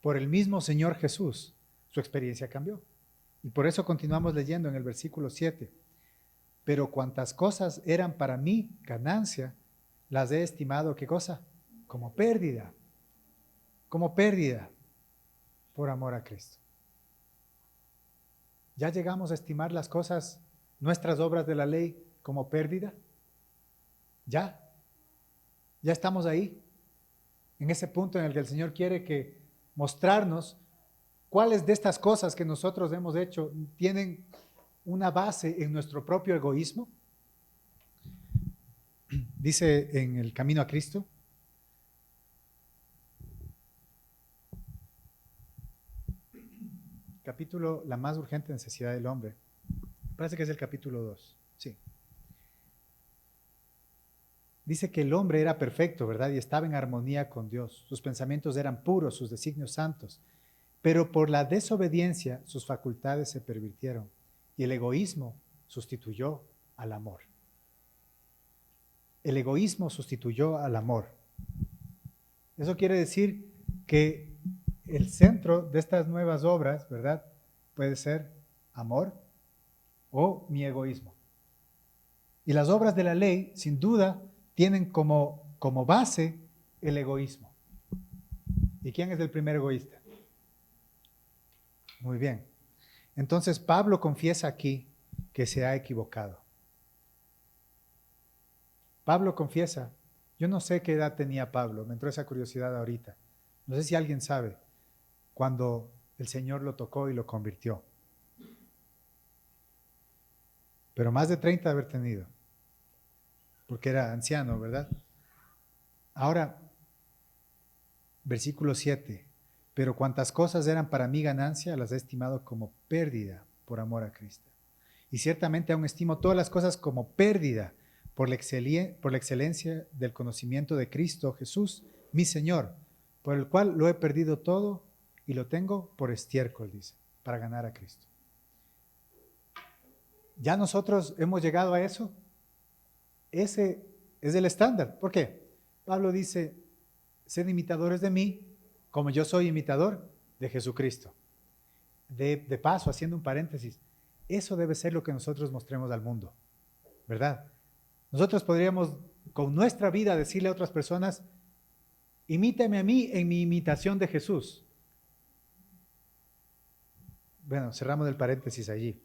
por el mismo Señor Jesús, su experiencia cambió. Y por eso continuamos leyendo en el versículo 7. Pero cuantas cosas eran para mí ganancia, las he estimado, ¿qué cosa? Como pérdida por amor a Cristo. ¿Ya llegamos a estimar las cosas, nuestras obras de la ley, como pérdida? ¿Ya estamos ahí, en ese punto en el que el Señor quiere que mostrarnos cuáles de estas cosas que nosotros hemos hecho tienen una base en nuestro propio egoísmo? Dice en el Camino a Cristo, capítulo La más urgente necesidad del hombre, parece que es el capítulo 2, sí. Dice que el hombre era perfecto, ¿verdad? Y estaba en armonía con Dios. Sus pensamientos eran puros, sus designios santos. Pero por la desobediencia sus facultades se pervirtieron y el egoísmo sustituyó al amor. El egoísmo sustituyó al amor. Eso quiere decir que el centro de estas nuevas obras, ¿verdad? Puede ser amor o mi egoísmo. Y las obras de la ley, sin duda, tienen como base el egoísmo. ¿Y quién es el primer egoísta? Muy bien. Entonces Pablo confiesa aquí que se ha equivocado. Pablo confiesa, yo no sé qué edad tenía Pablo, me entró esa curiosidad ahorita. No sé si alguien sabe cuando el Señor lo tocó y lo convirtió. Pero más de 30 de haber tenido, porque era anciano, ¿verdad? Ahora, versículo 7. Pero cuantas cosas eran para mí ganancia, las he estimado como pérdida por amor a Cristo. Y ciertamente aún estimo todas las cosas como pérdida por la excelencia del conocimiento de Cristo Jesús, mi Señor, por el cual lo he perdido todo y lo tengo por estiércol, dice, para ganar a Cristo. ¿Ya nosotros hemos llegado a eso? Ese es el estándar. ¿Por qué? Pablo dice, sed imitadores de mí, como yo soy imitador de Jesucristo. De paso, haciendo un paréntesis, eso debe ser lo que nosotros mostremos al mundo, ¿verdad? Nosotros podríamos con nuestra vida decirle a otras personas, imítame a mí en mi imitación de Jesús. Bueno, cerramos el paréntesis allí.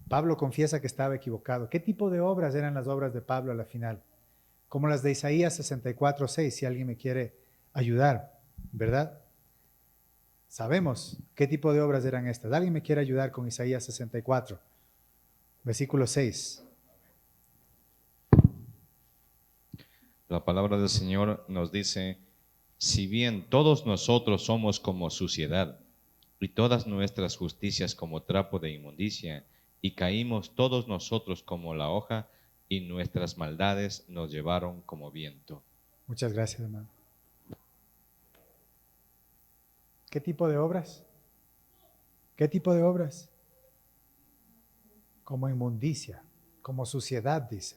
Pablo confiesa que estaba equivocado. ¿Qué tipo de obras eran las obras de Pablo a la final? Como las de Isaías 64:6, si alguien me quiere ayudar, ¿verdad? Sabemos qué tipo de obras eran estas. ¿Alguien me quiere ayudar con Isaías 64, versículo 6? La palabra del Señor nos dice, si bien todos nosotros somos como suciedad, y todas nuestras justicias como trapo de inmundicia, y caímos todos nosotros como la hoja, y nuestras maldades nos llevaron como viento. Muchas gracias, hermano. ¿Qué tipo de obras? ¿Qué tipo de obras? Como inmundicia, como suciedad, dice.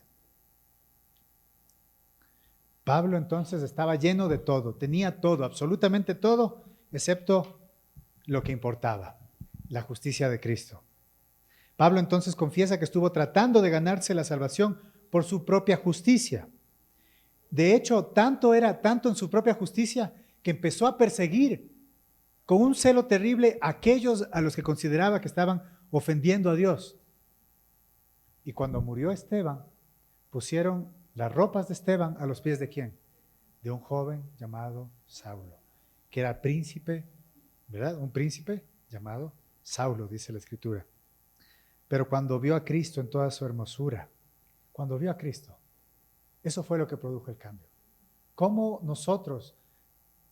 Pablo entonces estaba lleno de todo, tenía todo, absolutamente todo, excepto lo que importaba, la justicia de Cristo. Pablo entonces confiesa que estuvo tratando de ganarse la salvación por su propia justicia. De hecho, tanto en su propia justicia que empezó a perseguir con un celo terrible a aquellos a los que consideraba que estaban ofendiendo a Dios. Y cuando murió Esteban, pusieron las ropas de Esteban a los pies ¿de quién? De un joven llamado Saulo, que era príncipe, ¿verdad? Un príncipe llamado Saulo, dice la Escritura. Pero cuando vio a Cristo en toda su hermosura, cuando vio a Cristo, eso fue lo que produjo el cambio. ¿Cómo nosotros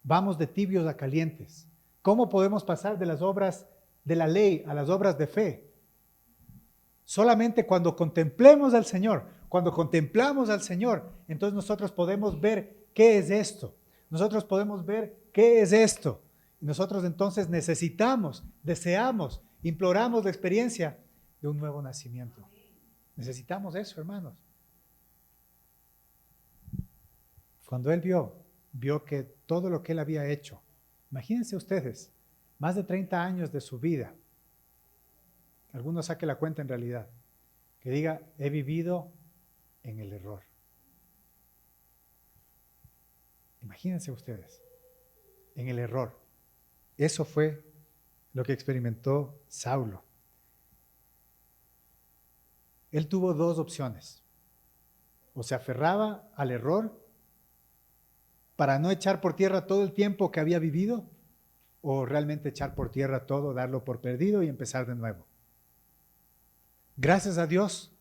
vamos de tibios a calientes? ¿Cómo podemos pasar de las obras de la ley a las obras de fe? Solamente cuando contemplemos al Señor, cuando contemplamos al Señor, entonces nosotros podemos ver qué es esto. Nosotros podemos ver qué es esto. Y nosotros entonces necesitamos, deseamos, imploramos la experiencia de un nuevo nacimiento. Necesitamos eso, hermanos. Cuando él vio que todo lo que él había hecho, imagínense ustedes, más de 30 años de su vida, algunos saque la cuenta en realidad, que diga, he vivido en el error. Imagínense ustedes, en el error. Eso fue lo que experimentó Saulo. Él tuvo dos opciones. O se aferraba al error para no echar por tierra todo el tiempo que había vivido, o realmente echar por tierra todo, darlo por perdido y empezar de nuevo. Gracias a Dios,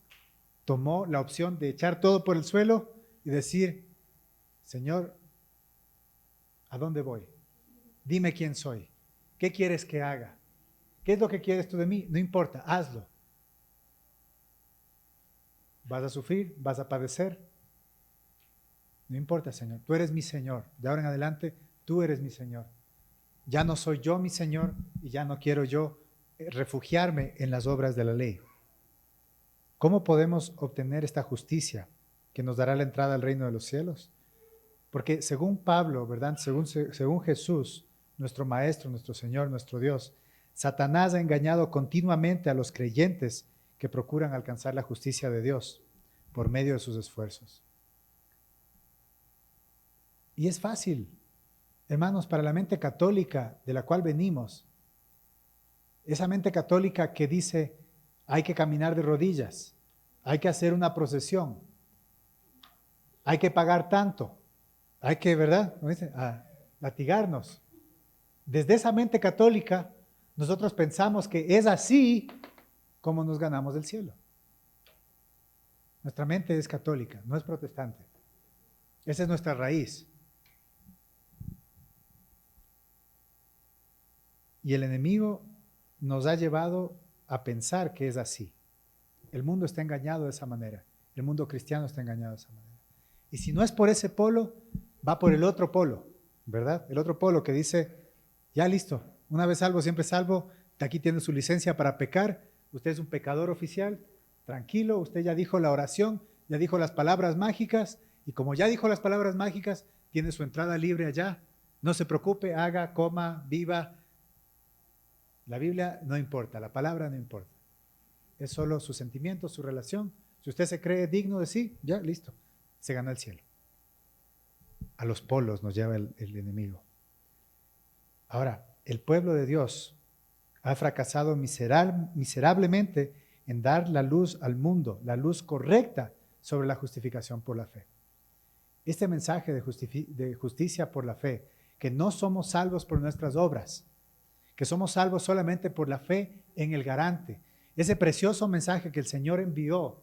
tomó la opción de echar todo por el suelo y decir, Señor, ¿a dónde voy? Dime quién soy. ¿Qué quieres que haga? ¿Qué es lo que quieres tú de mí? No importa, hazlo. ¿Vas a sufrir? ¿Vas a padecer? No importa, Señor. Tú eres mi Señor. De ahora en adelante, tú eres mi Señor. Ya no soy yo mi Señor y ya no quiero yo refugiarme en las obras de la ley. ¿Cómo podemos obtener esta justicia que nos dará la entrada al reino de los cielos? Porque según Pablo, ¿verdad? Según Jesús, nuestro Maestro, nuestro Señor, nuestro Dios, Satanás ha engañado continuamente a los creyentes que procuran alcanzar la justicia de Dios por medio de sus esfuerzos. Y es fácil, hermanos, para la mente católica de la cual venimos, esa mente católica que dice, hay que caminar de rodillas, hay que hacer una procesión, hay que pagar tanto, hay que, ¿verdad? ¿Cómo dice? Latigarnos. Desde esa mente católica, nosotros pensamos que es así como nos ganamos el cielo. Nuestra mente es católica, no es protestante. Esa es nuestra raíz. Y el enemigo nos ha llevado a pensar que es así. El mundo está engañado de esa manera. El mundo cristiano está engañado de esa manera. Y si no es por ese polo, va por el otro polo, ¿verdad? El otro polo que dice, ya listo, una vez salvo, siempre salvo, aquí tiene su licencia para pecar, usted es un pecador oficial, tranquilo, usted ya dijo la oración, ya dijo las palabras mágicas, y como ya dijo las palabras mágicas, tiene su entrada libre allá. No se preocupe, haga, coma, viva. La Biblia no importa, la palabra no importa. Es solo su sentimiento, su relación. Si usted se cree digno de sí, ya, listo, se gana el cielo. A los polos nos lleva el enemigo. Ahora, el pueblo de Dios ha fracasado miserablemente en dar la luz al mundo, la luz correcta sobre la justificación por la fe. Este mensaje de justicia por la fe, que no somos salvos por nuestras obras, que somos salvos solamente por la fe en el garante, ese precioso mensaje que el Señor envió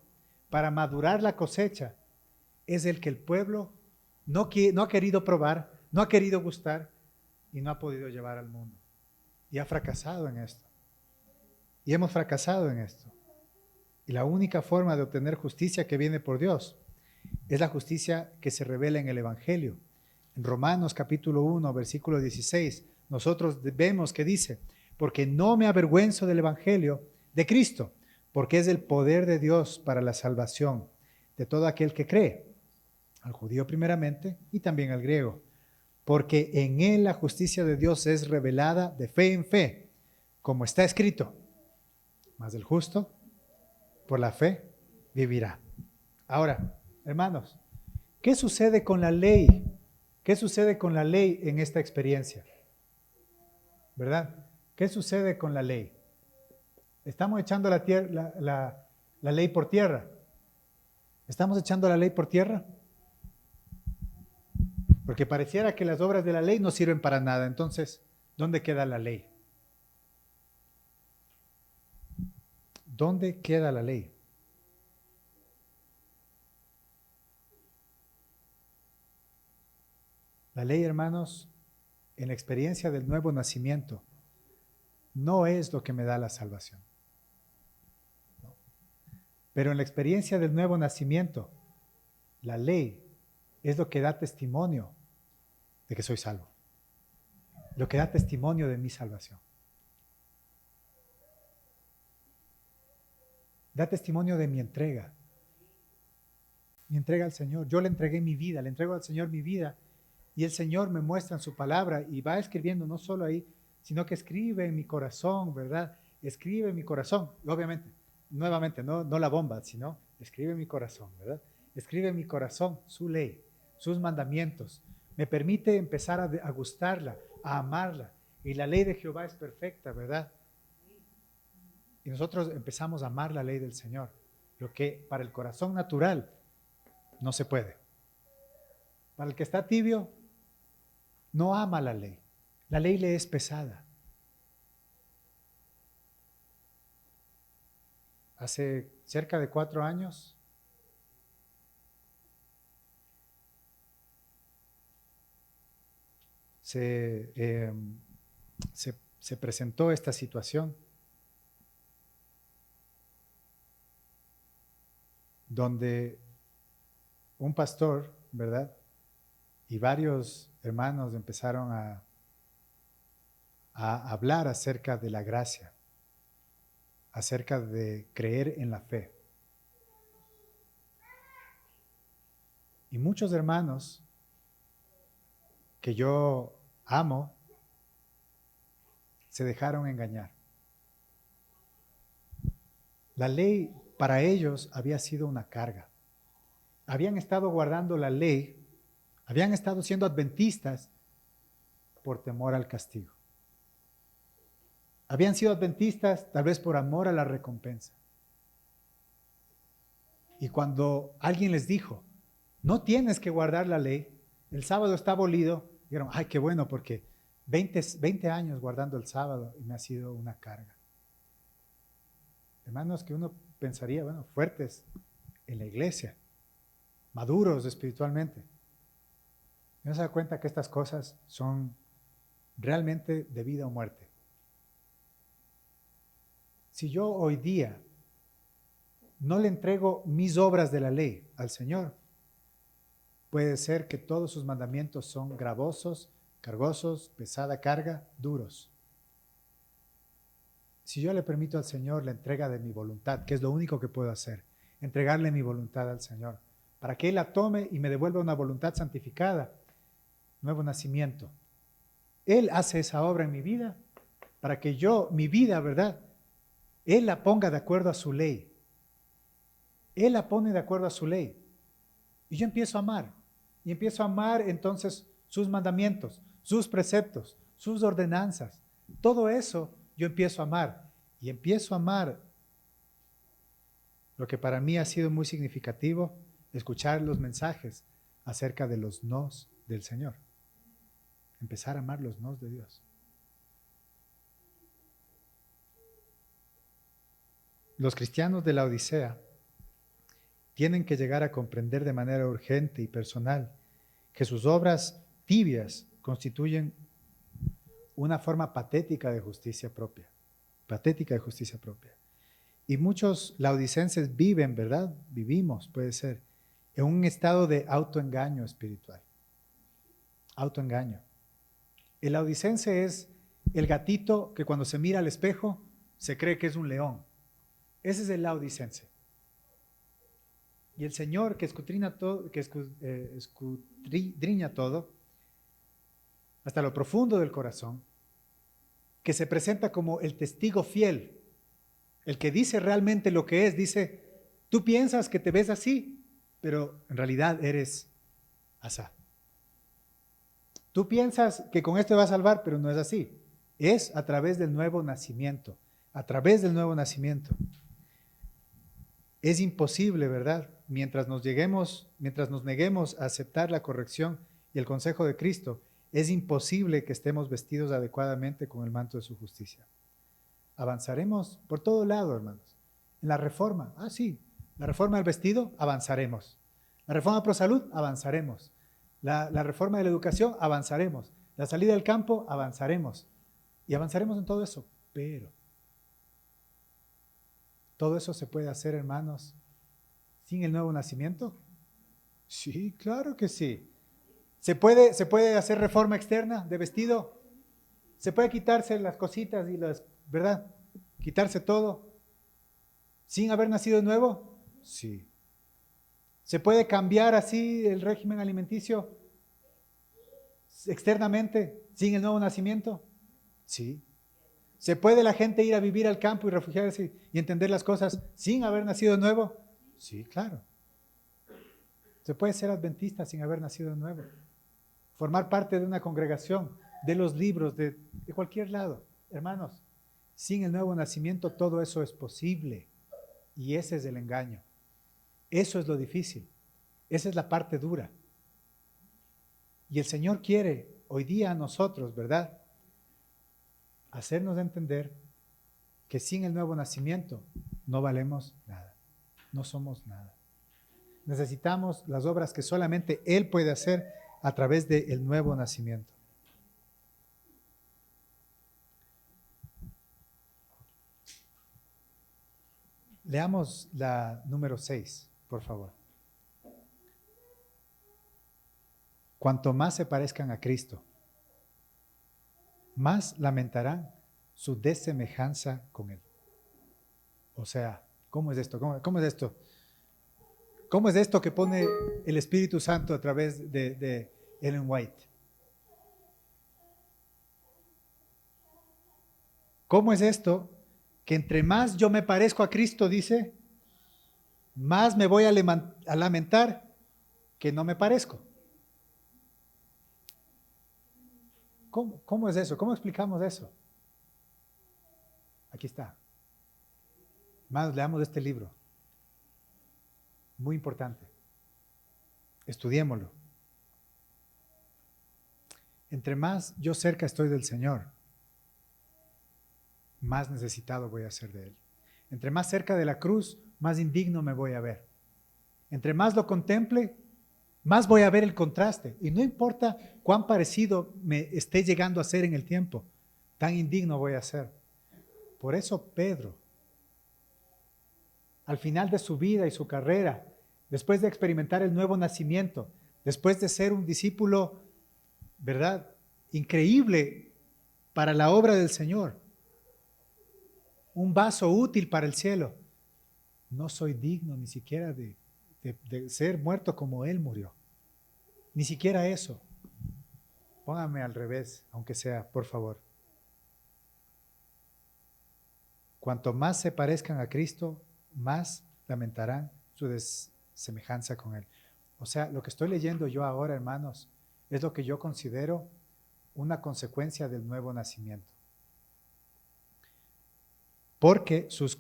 para madurar la cosecha, es el que el pueblo no ha querido probar, no ha querido gustar y no ha podido llevar al mundo. Y ha fracasado en esto. Y hemos fracasado en esto. Y la única forma de obtener justicia que viene por Dios es la justicia que se revela en el Evangelio. En Romanos capítulo 1, versículo 16, nosotros vemos que dice, porque no me avergüenzo del Evangelio de Cristo, porque es el poder de Dios para la salvación de todo aquel que cree, al judío primeramente y también al griego, porque en él la justicia de Dios es revelada de fe en fe, como está escrito, mas el justo por la fe vivirá. Ahora, hermanos, ¿qué sucede con la ley? ¿Qué sucede con la ley en esta experiencia? ¿Verdad? ¿Qué sucede con la ley? Estamos echando la ley por tierra. ¿Estamos echando la ley por tierra? Porque pareciera que las obras de la ley no sirven para nada. Entonces, ¿dónde queda la ley? ¿Dónde queda la ley? La ley, hermanos, en la experiencia del nuevo nacimiento, no es lo que me da la salvación. No. Pero en la experiencia del nuevo nacimiento, la ley es lo que da testimonio de que soy salvo. Lo que da testimonio de mi salvación. Da testimonio de mi entrega. Mi entrega al Señor. Yo le entregué mi vida, le entrego al Señor mi vida. Y el Señor me muestra en su palabra y va escribiendo no solo ahí, sino que escribe en mi corazón, ¿verdad? Escribe en mi corazón. Y obviamente, nuevamente, no la bomba, sino escribe en mi corazón, ¿verdad? Escribe en mi corazón su ley, sus mandamientos. Me permite empezar a gustarla, a amarla. Y la ley de Jehová es perfecta, ¿verdad? Y nosotros empezamos a amar la ley del Señor, lo que para el corazón natural no se puede. Para el que está tibio, no ama la ley. La ley le es pesada. Hace cerca de 4 años, se presentó esta situación donde un pastor, ¿verdad? Y varios hermanos empezaron a hablar acerca de la gracia, acerca de creer en la fe. Y muchos hermanos que yo amo se dejaron engañar. La ley para ellos había sido una carga. Habían estado guardando la ley, habían estado siendo adventistas por temor al castigo. Habían sido adventistas tal vez por amor a la recompensa. Y cuando alguien les dijo, no tienes que guardar la ley, el sábado está abolido, dijeron, ay, qué bueno, porque 20 años guardando el sábado y me ha sido una carga. Hermanos, que uno pensaría, bueno, fuertes en la iglesia, maduros espiritualmente. No se da cuenta que estas cosas son realmente de vida o muerte. Si yo hoy día no le entrego mis obras de la ley al Señor, puede ser que todos sus mandamientos son gravosos, cargosos, pesada carga, duros. Si yo le permito al Señor la entrega de mi voluntad, que es lo único que puedo hacer, entregarle mi voluntad al Señor, para que Él la tome y me devuelva una voluntad santificada, nuevo nacimiento. Él hace esa obra en mi vida para que yo, mi vida, ¿verdad? Él la ponga de acuerdo a su ley. Él la pone de acuerdo a su ley. Y yo empiezo a amar. Y empiezo a amar entonces sus mandamientos, sus preceptos, sus ordenanzas. Todo eso yo empiezo a amar. Y empiezo a amar lo que para mí ha sido muy significativo, escuchar los mensajes acerca de los nos del Señor. Empezar a amar los nos de Dios. Los cristianos de la Odisea tienen que llegar a comprender de manera urgente y personal que sus obras tibias constituyen una forma patética de justicia propia. Patética de justicia propia. Y muchos laodicenses viven, ¿verdad? Vivimos, puede ser, en un estado de autoengaño espiritual. Autoengaño. El laodicense es el gatito que cuando se mira al espejo se cree que es un león. Ese es el laodicense. Y el Señor que escudriña todo, hasta lo profundo del corazón, que se presenta como el testigo fiel, el que dice realmente lo que es, dice, tú piensas que te ves así, pero en realidad eres asá. Tú piensas que con esto te vas a salvar, pero no es así. Es a través del nuevo nacimiento, a través del nuevo nacimiento. Es imposible, ¿verdad? Mientras nos neguemos a aceptar la corrección y el consejo de Cristo, es imposible que estemos vestidos adecuadamente con el manto de su justicia. Avanzaremos por todo lado, hermanos. En la reforma, sí, la reforma del vestido, avanzaremos. La reforma pro salud, avanzaremos. La reforma de la educación, avanzaremos. La salida del campo, avanzaremos. Y avanzaremos en todo eso, pero ¿todo eso se puede hacer, hermanos, sin el nuevo nacimiento? Sí, claro que sí. ¿Se puede hacer reforma externa de vestido? ¿Se puede quitarse las cositas y las, ¿verdad? Quitarse todo sin haber nacido de nuevo? Sí. ¿Se puede cambiar así el régimen alimenticio externamente sin el nuevo nacimiento? Sí. ¿Se puede la gente ir a vivir al campo y refugiarse y entender las cosas sin haber nacido de nuevo? Sí, claro. ¿Se puede ser adventista sin haber nacido de nuevo? Formar parte de una congregación, de los libros, de cualquier lado. Hermanos, sin el nuevo nacimiento todo eso es posible. Y ese es el engaño. Eso es lo difícil. Esa es la parte dura. Y el Señor quiere hoy día a nosotros, ¿verdad?, hacernos entender que sin el nuevo nacimiento no valemos nada, no somos nada. Necesitamos las obras que solamente Él puede hacer a través del nuevo nacimiento. Leamos la número 6, por favor. Cuanto más se parezcan a Cristo, más lamentarán su desemejanza con Él. O sea, ¿cómo es esto? ¿Cómo es esto? ¿Cómo es esto que pone el Espíritu Santo a través de Ellen White? ¿Cómo es esto que entre más yo me parezco a Cristo, dice, más me voy a lamentar que no me parezco? ¿Cómo es eso? ¿Cómo explicamos eso? Aquí está. Hermanos, leamos este libro. Muy importante. Estudiémoslo. Entre más yo cerca estoy del Señor, más necesitado voy a ser de Él. Entre más cerca de la cruz, más indigno me voy a ver. Entre más lo contemple, más voy a ver el contraste. Y no importa cuán parecido me esté llegando a ser en el tiempo, tan indigno voy a ser. Por eso Pedro, al final de su vida y su carrera, después de experimentar el nuevo nacimiento, después de ser un discípulo, ¿verdad?, increíble para la obra del Señor, un vaso útil para el cielo, no soy digno ni siquiera de ser muerto como Él murió. Ni siquiera eso. Póngame al revés, aunque sea, por favor. Cuanto más se parezcan a Cristo, más lamentarán su desemejanza con Él. O sea, lo que estoy leyendo yo ahora, hermanos, es lo que yo considero una consecuencia del nuevo nacimiento. Porque sus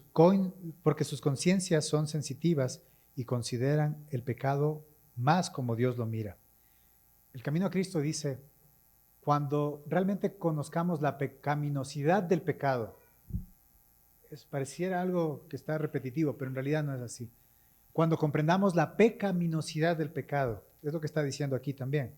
conciencias son sensitivas y consideran el pecado más como Dios lo mira. El camino a Cristo dice, cuando realmente conozcamos la pecaminosidad del pecado, pareciera algo que está repetitivo, pero en realidad no es así. Cuando comprendamos la pecaminosidad del pecado, es lo que está diciendo aquí también.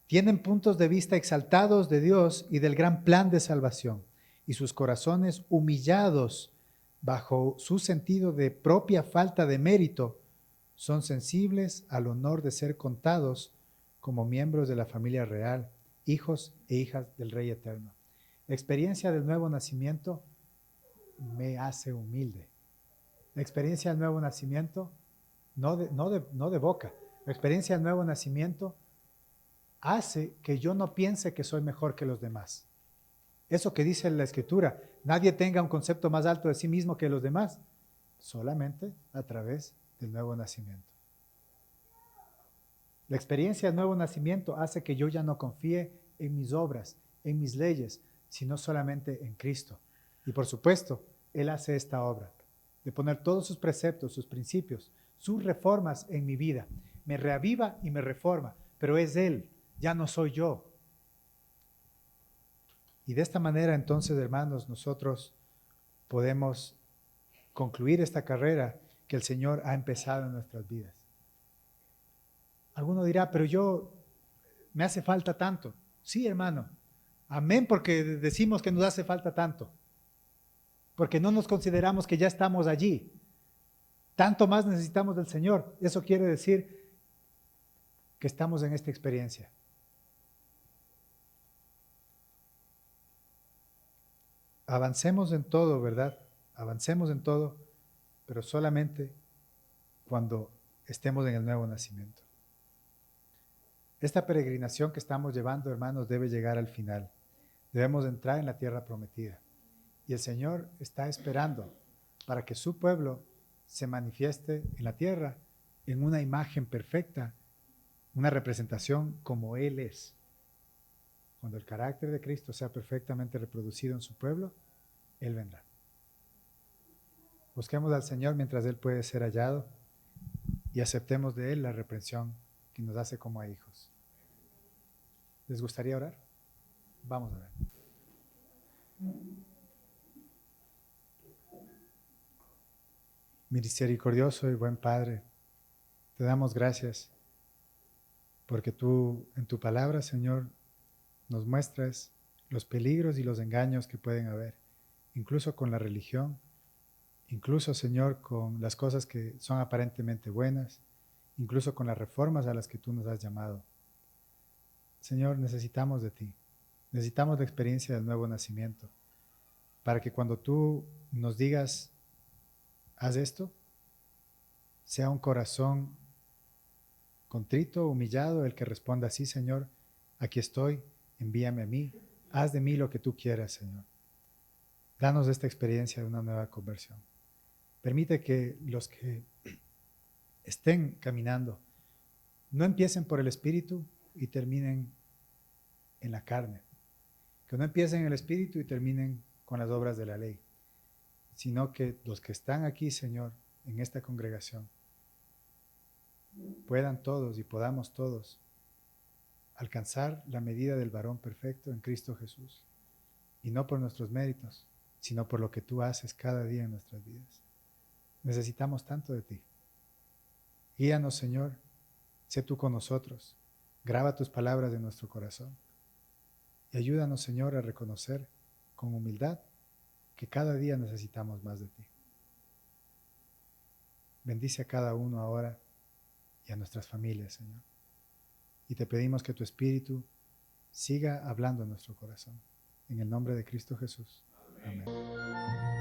Tienen puntos de vista exaltados de Dios y del gran plan de salvación, y sus corazones humillados bajo su sentido de propia falta de mérito, son sensibles al honor de ser contados como miembros de la familia real, hijos e hijas del Rey Eterno. La experiencia del nuevo nacimiento me hace humilde. La experiencia del nuevo nacimiento, no de boca, la experiencia del nuevo nacimiento hace que yo no piense que soy mejor que los demás. Eso que dice la Escritura, nadie tenga un concepto más alto de sí mismo que los demás, solamente a través del nuevo nacimiento. La experiencia del nuevo nacimiento hace que yo ya no confíe en mis obras, en mis leyes, sino solamente en Cristo. Y por supuesto, Él hace esta obra, de poner todos sus preceptos, sus principios, sus reformas en mi vida. Me reaviva y me reforma, pero es Él, ya no soy yo. Y de esta manera entonces, hermanos, nosotros podemos concluir esta carrera que el Señor ha empezado en nuestras vidas. Alguno dirá, pero me hace falta tanto. Sí, hermano. Amén, porque decimos que nos hace falta tanto. Porque no nos consideramos que ya estamos allí. Tanto más necesitamos del Señor. Eso quiere decir que estamos en esta experiencia. Avancemos en todo, ¿verdad? Avancemos en todo, pero solamente cuando estemos en el nuevo nacimiento. Esta peregrinación que estamos llevando, hermanos, debe llegar al final. Debemos entrar en la tierra prometida. Y el Señor está esperando para que su pueblo se manifieste en la tierra en una imagen perfecta, una representación como Él es. Cuando el carácter de Cristo sea perfectamente reproducido en su pueblo, Él vendrá. Busquemos al Señor mientras Él puede ser hallado y aceptemos de Él la reprensión que nos hace como a hijos. ¿Les gustaría orar? Vamos a orar. Misericordioso y buen Padre, te damos gracias porque tú en tu palabra, Señor, nos muestras los peligros y los engaños que pueden haber, incluso con la religión, incluso, Señor, con las cosas que son aparentemente buenas, incluso con las reformas a las que tú nos has llamado. Señor, necesitamos de ti, necesitamos la experiencia del nuevo nacimiento, para que cuando tú nos digas, haz esto, sea un corazón contrito, humillado, el que responda, sí, Señor, aquí estoy, envíame a mí, haz de mí lo que tú quieras, Señor. Danos esta experiencia de una nueva conversión. Permite que los que estén caminando no empiecen por el Espíritu y terminen en la carne. Que no empiecen en el Espíritu y terminen con las obras de la ley, sino que los que están aquí, Señor, en esta congregación, puedan todos y podamos todos alcanzar la medida del varón perfecto en Cristo Jesús, y no por nuestros méritos, sino por lo que tú haces cada día en nuestras vidas. Necesitamos tanto de ti. Guíanos, Señor, sé tú con nosotros, graba tus palabras en nuestro corazón y ayúdanos, Señor, a reconocer con humildad que cada día necesitamos más de ti. Bendice a cada uno ahora y a nuestras familias, Señor. Y te pedimos que tu Espíritu siga hablando en nuestro corazón. En el nombre de Cristo Jesús. Amén.